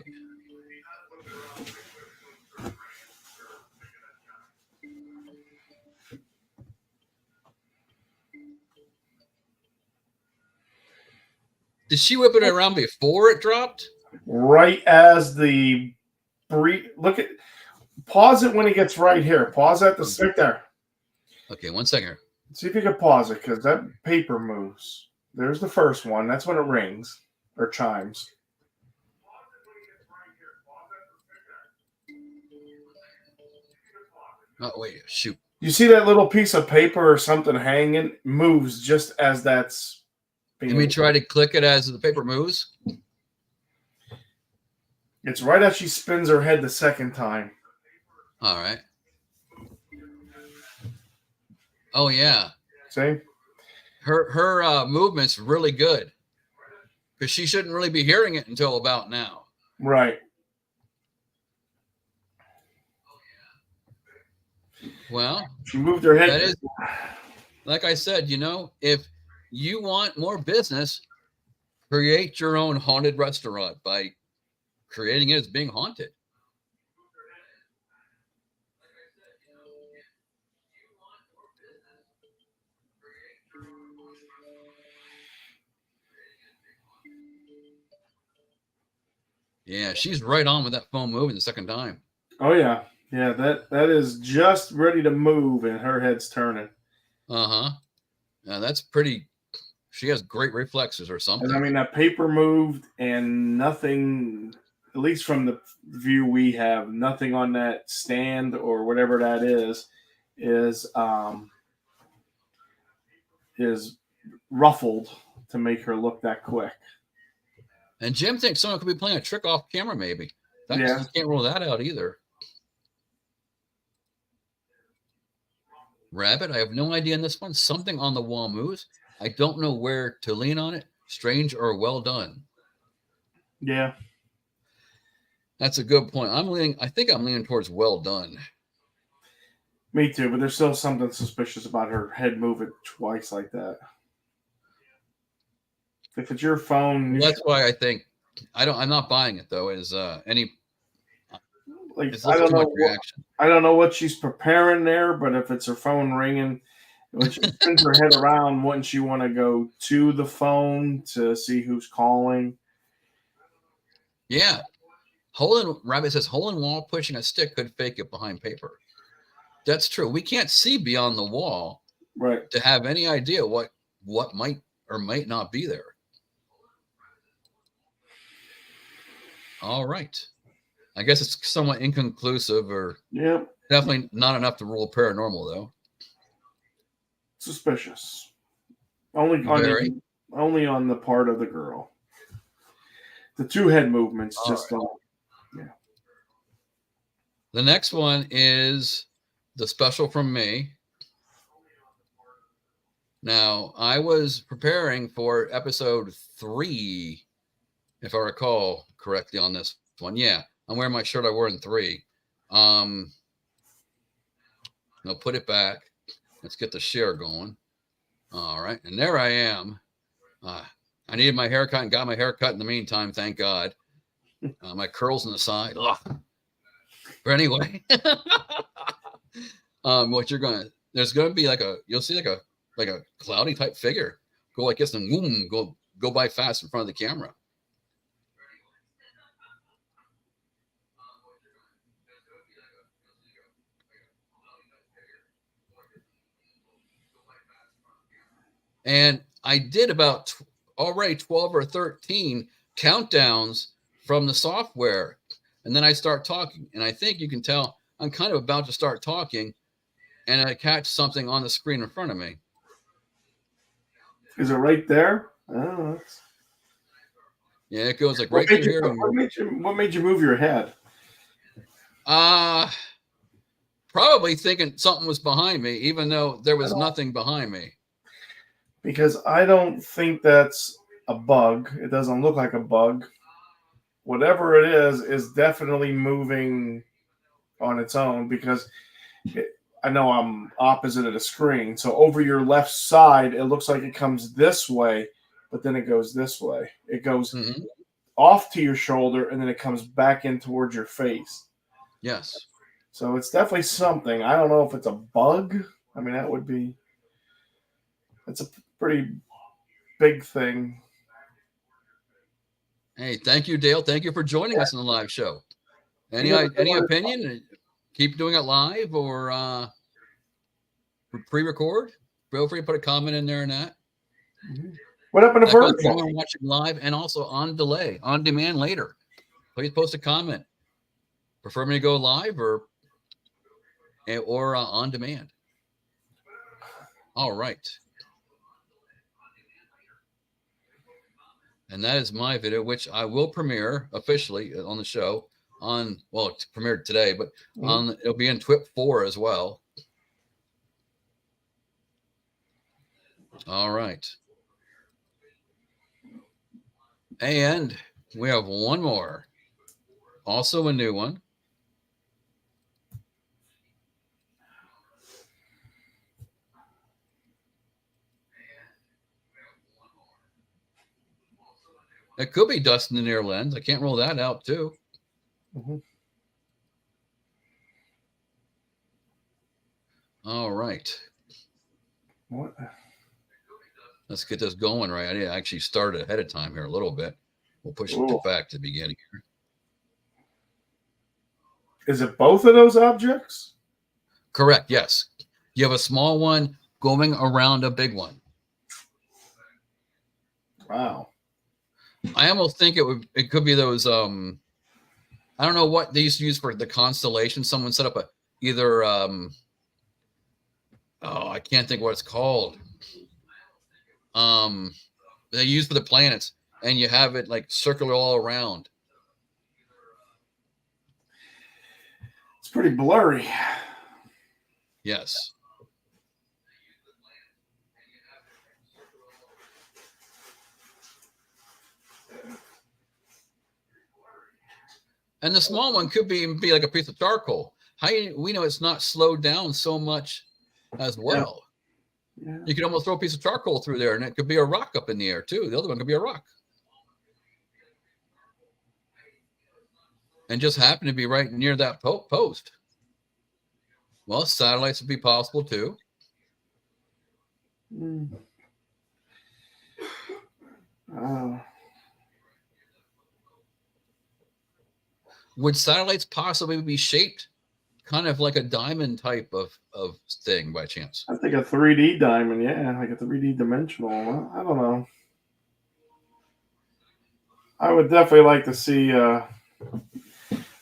Speaker 1: Did she whip it around before it dropped?
Speaker 2: Right as the look at, pause it when it gets right here. Pause at the right there.
Speaker 1: Okay, 1 second.
Speaker 2: See if you can pause it because that paper moves. There's the first one. That's when it rings or chimes.
Speaker 1: Oh, wait, shoot.
Speaker 2: You see that little piece of paper or something hanging? Moves just as that's being.
Speaker 1: Let me try to click it as the paper moves.
Speaker 2: It's right as she spins her head the second time.
Speaker 1: All right. Oh, yeah.
Speaker 2: See?
Speaker 1: Her movement's really good because she shouldn't really be hearing it until about now.
Speaker 2: Right.
Speaker 1: Well,
Speaker 2: she moved her head.
Speaker 1: That is, like I said, if you want more business, create your own haunted restaurant by creating it as being haunted. Yeah, she's right on with that phone moving the second time.
Speaker 2: Oh, yeah. Yeah, that is just ready to move and her head's turning.
Speaker 1: Uh-huh. Now that's pretty. She has great reflexes or something.
Speaker 2: And I mean, that paper moved and nothing, at least from the view we have, nothing on that stand or whatever that is ruffled to make her look that quick.
Speaker 1: And Jim thinks someone could be playing a trick off camera, maybe. You can't rule that out either. Rabbit, I have no idea on this one. Something on the wall moves. I don't know where to lean on it. Strange or well done.
Speaker 2: Yeah.
Speaker 1: That's a good point. I think I'm leaning towards well done.
Speaker 2: Me too, but there's still something suspicious about her head moving twice like that. If it's your phone,
Speaker 1: Well, that's why I think I'm not buying it though. Is any
Speaker 2: like
Speaker 1: it's
Speaker 2: I don't
Speaker 1: too much
Speaker 2: know
Speaker 1: reaction.
Speaker 2: I don't know what she's preparing there, but if it's her phone ringing, when she spins her head around, wouldn't she want to go to the phone to see who's calling?
Speaker 1: Yeah. Rabbit says hole in wall pushing a stick could fake it behind paper. That's true. We can't see beyond the wall
Speaker 2: Right.
Speaker 1: to have any idea what might or might not be there. All right. I guess it's somewhat inconclusive, or
Speaker 2: Yep.
Speaker 1: definitely not enough to rule paranormal, though.
Speaker 2: Suspicious. Only on the part of the girl. The two head movements just don't. Yeah.
Speaker 1: The next one is the special from me. Now, I was preparing for episode 3, if I recall correctly on this one. Yeah, I'm wearing my shirt I wore in 3. I'll put it back. Let's get the share going. All right, and there I am. I needed my haircut and got my haircut in the meantime, thank God. My curls on the side. Ugh. But anyway, there's gonna be you'll see like a cloudy type figure go like this and boom, go by fast in front of the camera. And I did about already 12 or 13 countdowns from the software. And then I start talking. And I think you can tell I'm kind of about to start talking. And I catch something on the screen in front of me.
Speaker 2: Is it right there? Oh,
Speaker 1: yeah, it goes like right through here.
Speaker 2: What made you move your head?
Speaker 1: Probably thinking something was behind me, even though there was nothing behind me.
Speaker 2: Because I don't think that's a bug. It doesn't look like a bug. Whatever it is definitely moving on its own, because I know I'm opposite of the screen. So over your left side, it looks like it comes this way, but then it goes this way. It goes off to your shoulder, and then it comes back in towards your face.
Speaker 1: Yes.
Speaker 2: So it's definitely something. I don't know if it's a bug. I mean, that's a pretty big thing.
Speaker 1: Hey, thank you, Dale. Thank you for joining us in the live show. Any opinion? Keep doing it live or pre-record? Feel free to put a comment in there and that.
Speaker 2: What happened to virtual?
Speaker 1: I'm watching live and also on demand later. Please post a comment. Prefer me to go live or on demand? All right. And that is my video, which I will premiere officially on the show it's premiered today, but it'll be in TWIP 4 as well. All right. And we have one more, also a new one. It could be dust in the near lens. I can't rule that out too. All right.
Speaker 2: What?
Speaker 1: Let's get this going right. I actually started ahead of time here a little bit. We'll push it back to the beginning here.
Speaker 2: Is it both of those objects?
Speaker 1: Correct. Yes. You have a small one going around a big one.
Speaker 2: Wow.
Speaker 1: I almost think it could be those I don't know what they used to use for the constellation. Someone set up I can't think what it's called. They use for the planets, and you have it like circular all around.
Speaker 2: It's pretty blurry.
Speaker 1: Yes. And the small one could be like a piece of charcoal. We know it's not slowed down so much as well.
Speaker 2: Yeah.
Speaker 1: You could almost throw a piece of charcoal through there, and it could be a rock up in the air too. The other one could be a rock, and just happen to be right near that post. Well, satellites would be possible too. Would satellites possibly be shaped kind of like a diamond type of thing by chance?
Speaker 2: I think a 3D diamond, yeah, like a 3D dimensional. I don't know. I would definitely like to see a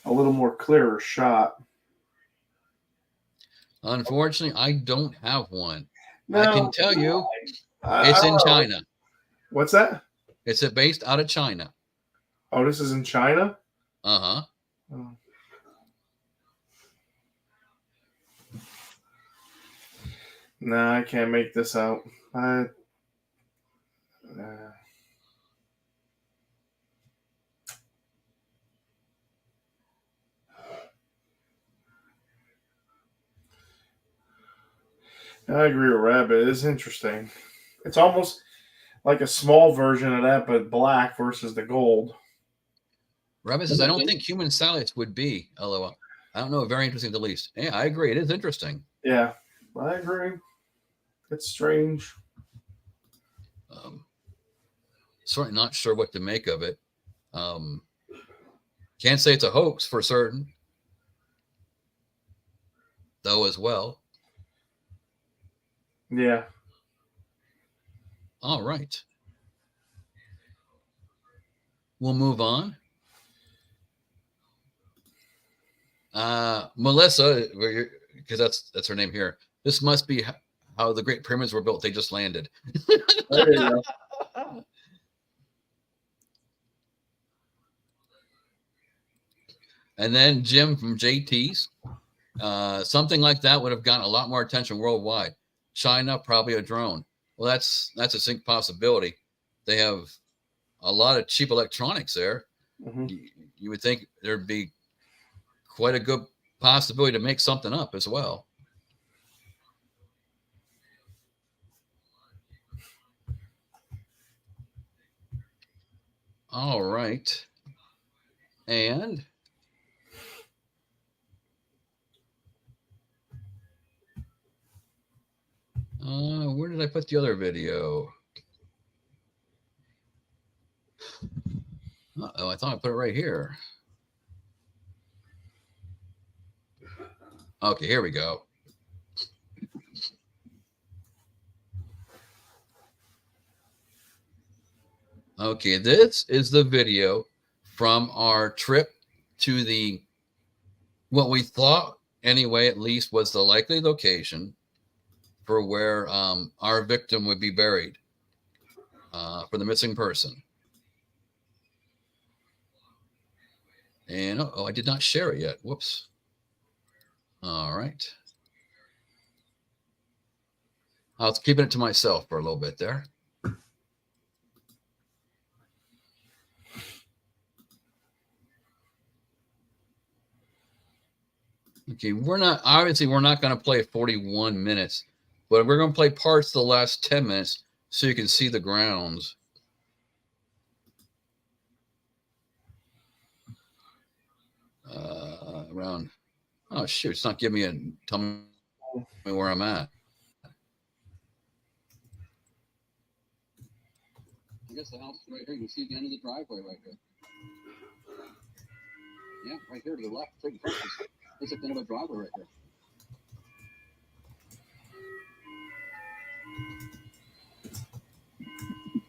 Speaker 2: little more clearer shot.
Speaker 1: Unfortunately, I don't have one.
Speaker 2: No,
Speaker 1: I can tell you,
Speaker 2: it's
Speaker 1: in China.
Speaker 2: What's that?
Speaker 1: It's based out of China.
Speaker 2: Oh, this is in China?
Speaker 1: Uh-huh.
Speaker 2: Oh. No, I can't make this out. I agree with Rabbit. It is interesting. It's almost like a small version of that, but black versus the gold.
Speaker 1: Rabbit says, I don't think human satellites would be, LOL. I don't know. Very interesting, at the least. Yeah, I agree. It is interesting.
Speaker 2: Yeah, I agree. It's strange.
Speaker 1: Certainly not sure what to make of it. Can't say it's a hoax for certain, though, as well.
Speaker 2: Yeah.
Speaker 1: All right. We'll move on. Melissa, because that's her name here. This must be how the Great Pyramids were built. They just landed.
Speaker 2: There you go.
Speaker 1: And then Jim from JT's. Something like that would have gotten a lot more attention worldwide. China, probably a drone. Well, that's a distinct possibility. They have a lot of cheap electronics there.
Speaker 2: Mm-hmm.
Speaker 1: You would think there'd be quite a good possibility to make something up as well. All right. And where did I put the other video? Uh-oh, I thought I put it right here. Okay, here we go. Okay, this is the video from our trip to what we thought, anyway, at least, was the likely location for where our victim would be buried for the missing person. And, I did not share it yet. Whoops. All right. I was keeping it to myself for a little bit there. Okay, we're not going to play 41 minutes, but we're going to play parts of the last 10 minutes so you can see the grounds. Around, oh shoot, it's not giving me tell me where I'm at. I guess the house is right here. You can see the end of the driveway right here. Yeah, right here to the left. It's at the end of the driveway right here.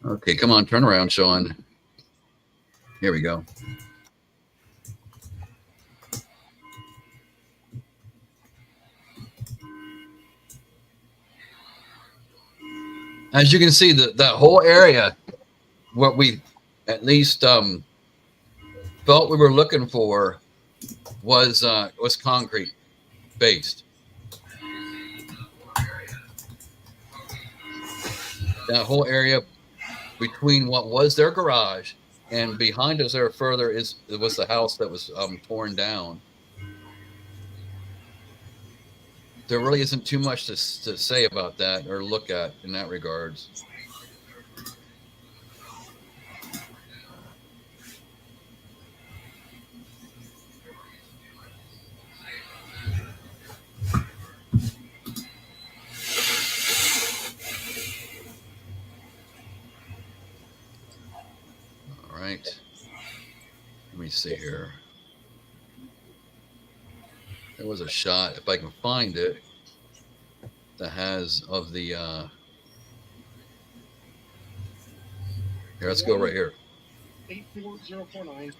Speaker 1: Okay, come on, turn around, Sean. Here we go. As you can see, that whole area, what we at least felt we were looking for was concrete based. That whole area between what was their garage and behind us there further was the house that was torn down. there really isn't too much to say about that or look at in that regards. All right. Let me see here. There was a shot, if I can find it, that has of the here, let's go right here.
Speaker 4: 84049.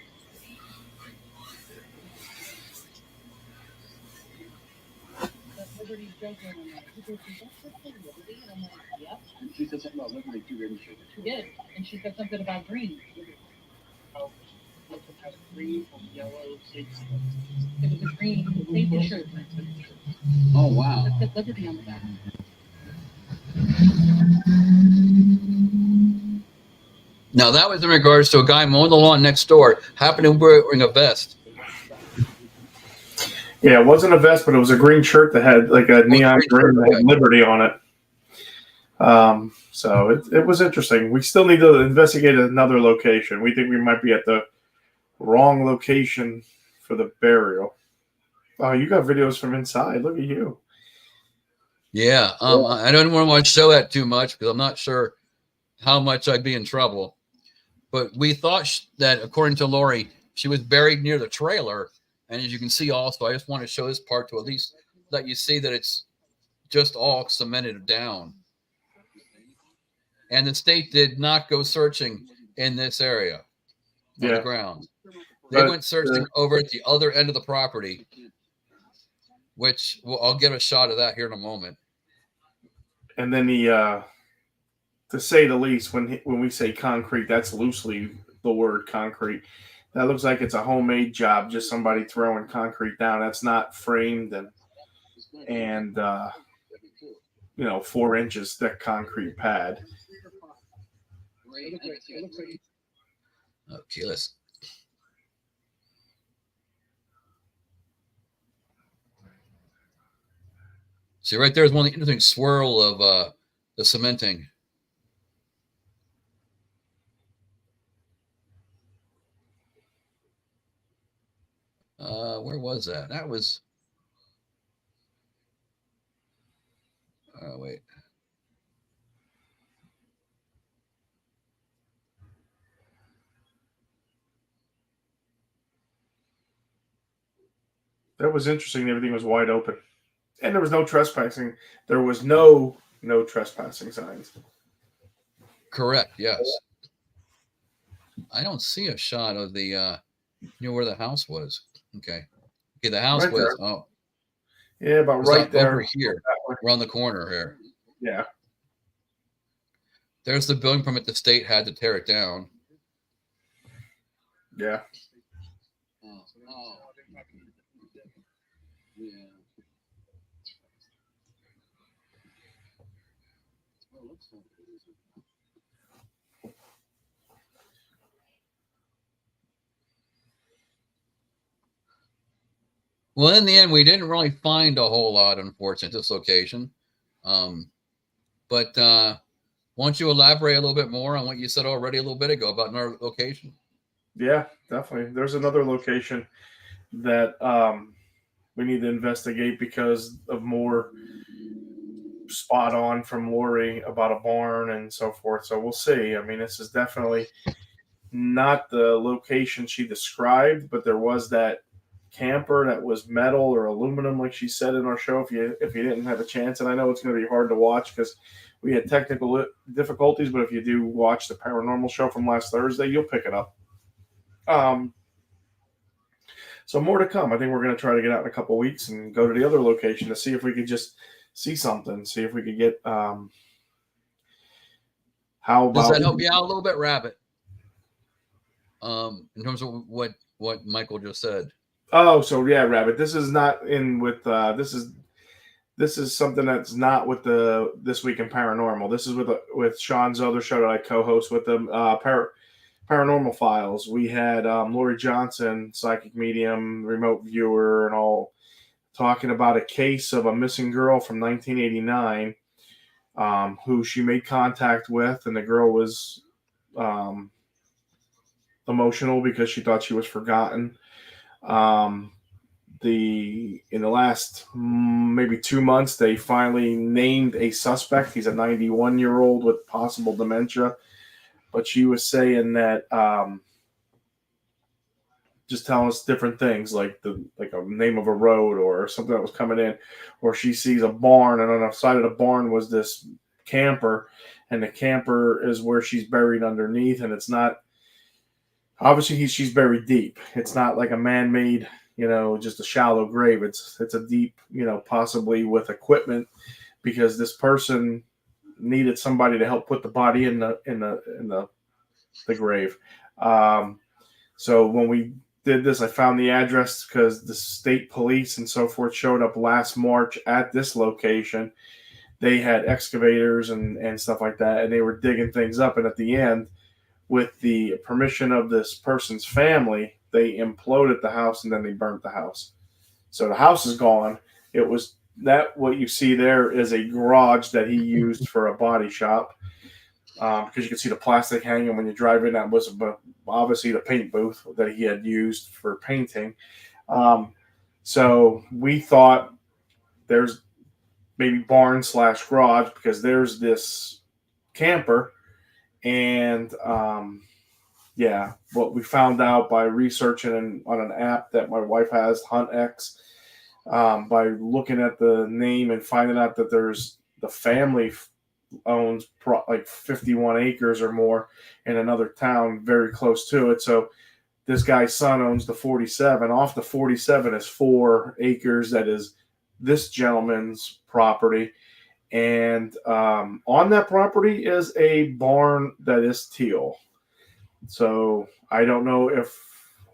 Speaker 4: She said something about Liberty too, didn't she?
Speaker 3: She did, and she said something about green.
Speaker 4: Green, yellow, six.
Speaker 3: It was a green safety shirt.
Speaker 4: Oh wow.
Speaker 3: It said Liberty on the back.
Speaker 1: Now that was in regards to a guy mowing the lawn next door, happened to be wearing a vest.
Speaker 2: Yeah, it wasn't a vest, but it was a green shirt that had like a neon green that had Liberty on it. So it was interesting. We still need to investigate another location. We think we might be at the wrong location for the burial. Oh, you got videos from inside. Look at you.
Speaker 1: Yeah, I don't want to show that too much because I'm not sure how much I'd be in trouble. But we thought that, according to Lorie, she was buried near the trailer. And as you can see also, I just want to show this part to at least let you see that it's just all cemented down. And the state did not go searching in this area on the ground. They went searching over at the other end of the property, which I'll get a shot of that here in a moment.
Speaker 2: And then to say the least, when we say concrete, that's loosely the word concrete. That looks like it's a homemade job, just somebody throwing concrete down. That's not framed and 4 inches thick concrete pad.
Speaker 1: Okay, let's. See, right there is one interesting swirl of the cementing. Where was that? That was. Wait.
Speaker 2: That was interesting. Everything was wide open. And there was no trespassing. There was no trespassing signs.
Speaker 1: Correct. Yes. I don't see a shot of the where the house was. Okay. The house
Speaker 2: right
Speaker 1: was
Speaker 2: there.
Speaker 1: oh.
Speaker 2: Yeah, about right there.
Speaker 1: Over here. Around the corner here.
Speaker 2: Yeah.
Speaker 1: There's the building permit the state had to tear it down.
Speaker 2: Yeah.
Speaker 1: Well, in the end, we didn't really find a whole lot, unfortunately, at this location. But why don't you elaborate a little bit more on what you said already a little bit ago about another location?
Speaker 2: Yeah, definitely. There's another location that we need to investigate because of more spot on from Lorie about a barn and so forth. So we'll see. I mean, this is definitely not the location she described, but there was that camper that was metal or aluminum, like she said in our show. If you didn't have a chance, and I know it's going to be hard to watch because we had technical difficulties, but if you do watch the paranormal show from last Thursday, you'll pick it up. So more to come. I think we're going to try to get out in a couple of weeks and go to the other location to see if we could just see something, see if we could get how about,
Speaker 1: does that help you out a little bit, Rabbit? In terms of what Michael just said.
Speaker 2: Oh, so yeah, Rabbit. This is not in with this is something that's not with the This Week in Paranormal. This is with Sean's other show that I co-host with them, Paranormal Files. We had Lorie Johnson, psychic medium, remote viewer, and all talking about a case of a missing girl from 1989 who she made contact with, and the girl was emotional because she thought she was forgotten. In the last maybe 2 months, they finally named a suspect. He's a 91-year-old with possible dementia, but she was saying that just telling us different things, like a name of a road or something that was coming in, or she sees a barn, and on the side of the barn was this camper, and the camper is where she's buried underneath, and it's not obviously she's buried deep. It's not like a man-made, just a shallow grave. It's a deep, possibly with equipment, because this person needed somebody to help put the body in the grave. So when we did this, I found the address because the state police and so forth showed up last March at this location. They had excavators and stuff like that, and they were digging things up. And at the end, with the permission of this person's family, they imploded the house and then they burnt the house. So the house is gone. It was that what you see there is a garage that he used for a body shop. Because you can see the plastic hanging when you drive in. That was obviously the paint booth that he had used for painting. So we thought there's maybe barn / garage, because there's this camper. And what we found out by researching on an app that my wife has, HuntX, by looking at the name and finding out that there's the family owns like 51 acres or more in another town very close to it. So this guy's son owns the 47. Off the 47 is 4 acres that is this gentleman's property. And on that property is a barn that is teal. So I don't know if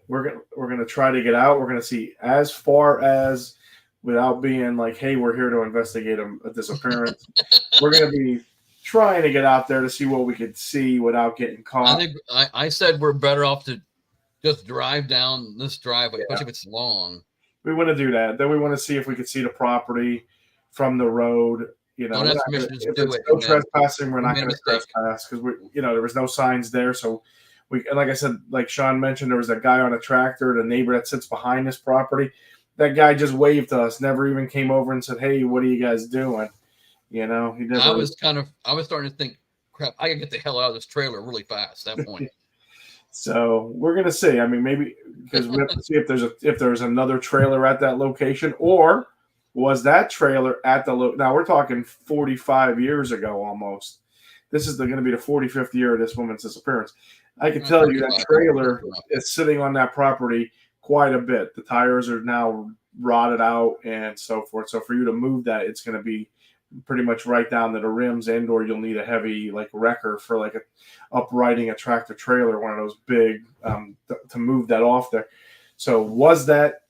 Speaker 2: we're gonna try to get out. We're gonna see, as far as, without being like, hey, we're here to investigate a disappearance. We're gonna be trying to get out there to see what we could see without getting caught.
Speaker 1: I think I said we're better off to just drive down this driveway, especially if it's long.
Speaker 2: We want to do that. Then we want to see if we could see the property from the road.
Speaker 1: Don't ask permission to do it.
Speaker 2: No trespassing, we're not going to trespass, because there was no signs there. So and like I said, like Sean mentioned, there was a guy on a tractor, the neighbor that sits behind this property. That guy just waved to us, never even came over and said, "Hey, what are you guys doing?" He never.
Speaker 1: I was starting to think, crap, I can get the hell out of this trailer really fast at that point.
Speaker 2: So we're gonna see. I mean, maybe because we have to see if there's another trailer at that location, or was that trailer at the now we're talking 45 years ago almost. This is going to be the 45th year of this woman's disappearance. I can tell you that trailer is sitting on that property quite a bit. The tires are now rotted out and so forth. So for you to move that, it's going to be pretty much right down to the rims, and or you'll need a heavy wrecker for uprighting a tractor trailer, one of those big to move that off there. So was that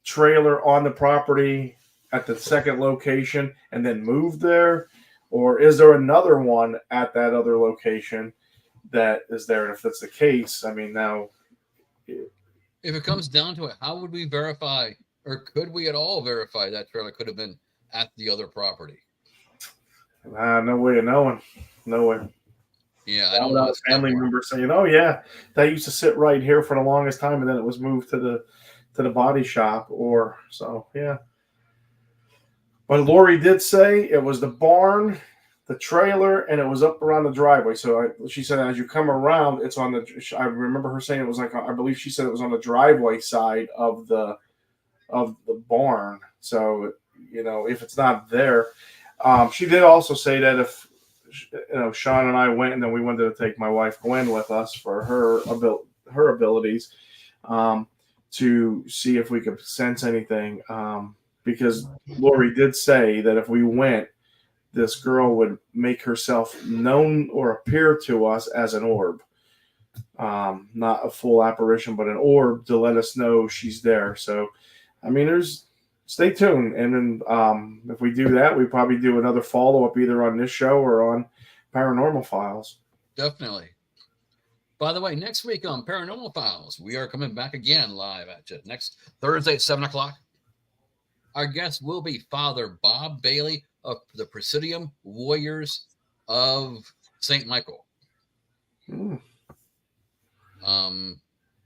Speaker 2: trailer on the property at the second location and then moved there, or is there another one at that other location that is there? And if that's the case, I mean, now
Speaker 1: if it comes down to it, how would we verify, or could we at all verify that trailer could have been at the other property?
Speaker 2: No way of knowing. No way.
Speaker 1: Yeah, I don't know.
Speaker 2: A family member saying, "Oh yeah, that used to sit right here for the longest time, and then it was moved to the body shop," or so. Yeah. But Lorie did say it was the barn, the trailer, and it was up around the driveway. So she said, as you come around, it's on the. I remember her saying it was I believe she said it was on the driveway side of the barn. So if it's not there. She did also say that if Sean and I went, and then we wanted to take my wife Gwen with us for her abilities to see if we could sense anything, because Lorie did say that if we went, this girl would make herself known or appear to us as an orb, not a full apparition, but an orb to let us know she's there. So, I mean, stay tuned, and then if we do that, we probably do another follow-up either on this show or on Paranormal Files.
Speaker 1: Definitely. By the way, next week on Paranormal Files, we are coming back again live at you next Thursday at 7 o'clock. our guest will be Father Bob Bailey of the Presidium Warriors of St. Michael.
Speaker 2: Mm.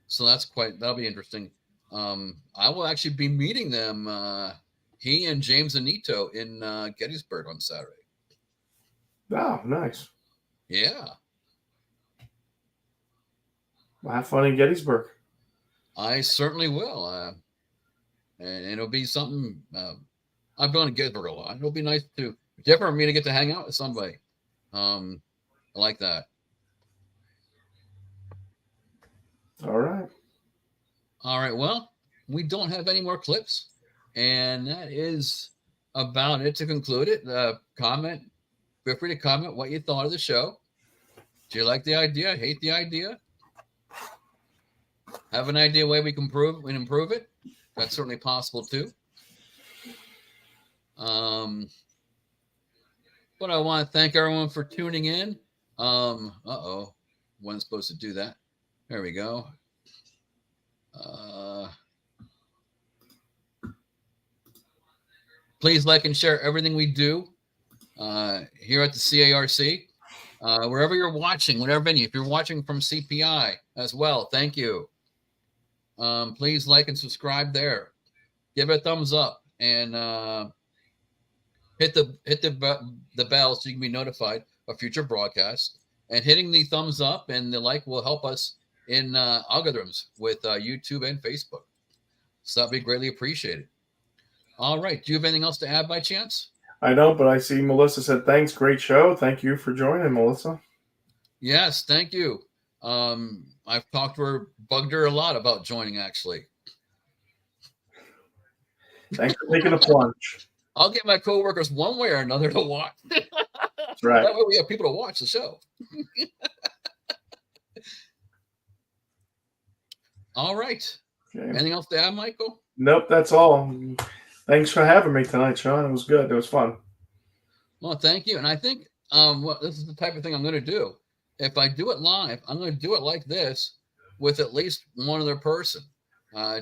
Speaker 1: So that'll be interesting. I will actually be meeting them, he and James Anito in Gettysburg on Saturday.
Speaker 2: Oh, nice.
Speaker 1: Yeah.
Speaker 2: Well, have fun in Gettysburg.
Speaker 1: I certainly will. And it'll be something, I've gone to Gettysburg a lot. It'll be nice different for me to get to hang out with somebody. I like that.
Speaker 2: All right.
Speaker 1: All right. Well, we don't have any more clips, and that is about it to conclude it. Feel free to comment what you thought of the show. Do you like the idea? Hate the idea? Have an idea way we can improve it? That's certainly possible too. But I want to thank everyone for tuning in. Wasn't supposed to do that. There we go. Please like and share everything we do here at the CARC. Wherever you're watching, whatever venue, if you're watching from CPI as well, thank you. Please like and subscribe there. Give it a thumbs up and hit the bell so you can be notified of future broadcasts. And hitting the thumbs up and the like will help us in algorithms with YouTube and Facebook. So that'd be greatly appreciated. All right. Do you have anything else to add by chance?
Speaker 2: I don't, but I see Melissa said, thanks. Great show. Thank you for joining, Melissa.
Speaker 1: Yes, thank you. I've talked to her, bugged her a lot about joining, actually.
Speaker 2: Thanks for taking the plunge.
Speaker 1: I'll get my coworkers one way or another to watch.
Speaker 2: That's right.
Speaker 1: That way we have people to watch the show. All right.
Speaker 2: Okay.
Speaker 1: Anything else to add, Michael?
Speaker 2: Nope, that's all. Thanks for having me tonight, Sean. It was good. It was fun.
Speaker 1: Well, thank you. And I think this is the type of thing I'm going to do. If I do it live, I'm going to do it like this with at least one other person.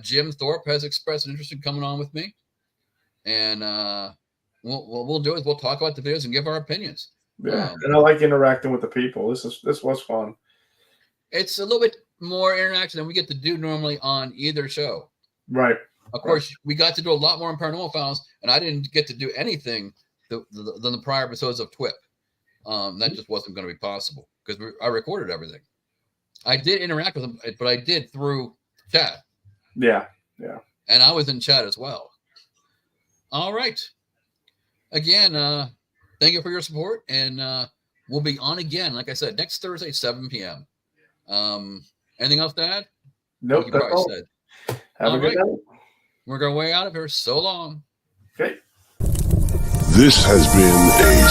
Speaker 1: Jim Thorpe has expressed an interest in coming on with me. And what we'll do is we'll talk about the videos and give our opinions.
Speaker 2: Yeah, and I like interacting with the people. This was fun.
Speaker 1: It's a little bit more interaction than we get to do normally on either show.
Speaker 2: Right.
Speaker 1: Of course, we got to do a lot more in Paranormal Files, and I didn't get to do anything than the prior episodes of TWIP. That just wasn't going to be possible because I recorded everything. I did interact with them, but I did through chat.
Speaker 2: Yeah.
Speaker 1: And I was in chat as well. All right. Again, thank you for your support, and we'll be on again, like I said, next Thursday, 7 p.m. Anything else to add?
Speaker 2: Nope, that's all.
Speaker 1: Said.
Speaker 2: Have a good night.
Speaker 1: We're going way out of here. So long.
Speaker 2: Okay.
Speaker 5: This has been a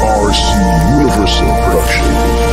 Speaker 5: CARC Universal production.